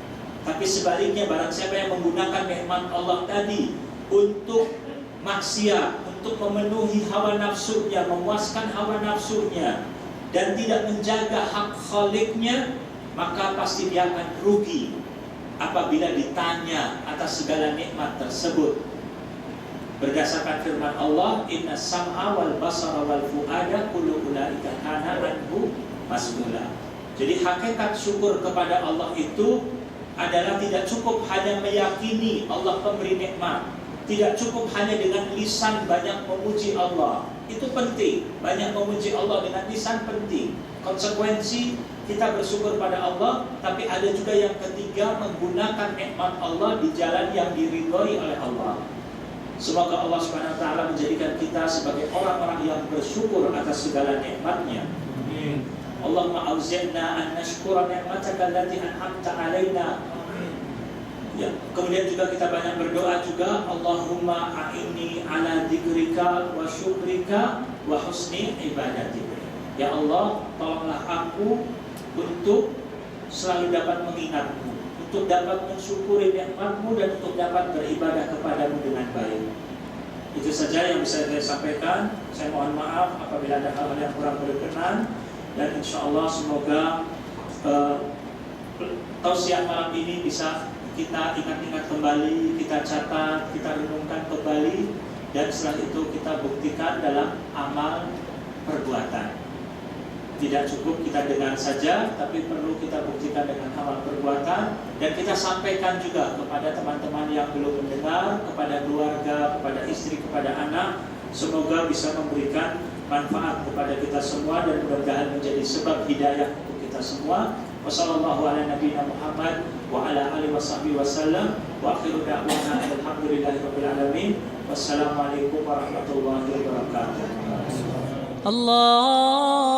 Tapi sebaliknya, barang siapa yang menggunakan nikmat Allah tadi untuk maksiat, untuk memenuhi hawa nafsunya, memuaskan hawa nafsunya, dan tidak menjaga hak Khaliqnya, maka pasti dia akan rugi apabila ditanya atas segala nikmat tersebut. Berdasarkan firman Allah, inna sam'a wal basara wal fu'ada kullu ulaika kana anhu mas'ula. Jadi hakikat syukur kepada Allah itu adalah tidak cukup hanya meyakini Allah pemberi nikmat, tidak cukup hanya dengan lisan banyak memuji Allah. Itu penting, banyak memuji Allah dengan lisan penting. Konsekuensi kita bersyukur pada Allah, tapi ada juga yang ketiga, menggunakan nikmat Allah di jalan yang diridhoi oleh Allah. Semoga Allah Subhanahu wa ta'ala menjadikan kita sebagai orang-orang yang bersyukur atas segala nikmatnya. Allahumma auzi'na an nashkura ni'mataka allati an'amta 'alaina. Ya, kemudian juga kita banyak berdoa juga, Allahumma a'inni 'ala dzikrika wa syukrika wa husni ibadatik. Ya Allah, tolonglah aku untuk selalu dapat mengingatmu, untuk dapat mensyukuri nikmat-Mu dan untuk dapat beribadah kepadamu dengan baik. Itu saja yang bisa saya sampaikan. Saya mohon maaf apabila ada hal-hal yang kurang berkenan, dan insya Allah semoga tausiah malam ini bisa kita ingat-ingat kembali, kita catat, kita renungkan kembali, dan setelah itu kita buktikan dalam amal perbuatan. Tidak cukup kita dengar saja, tapi perlu kita buktikan dengan amal perbuatan, dan kita sampaikan juga kepada teman-teman yang belum mendengar, kepada keluarga, kepada istri, kepada anak. Semoga bisa memberikan manfaat kepada kita semua dan mudah-mudahan menjadi sebab hidayah untuk kita semua. Wassallallahu ala nabiyina Muhammad wa ala alihi wasahbihi wasallam wa akhiru da'wana alhamdulillahi rabbil alamin. Wassalamualaikum warahmatullahi wabarakatuh. Allah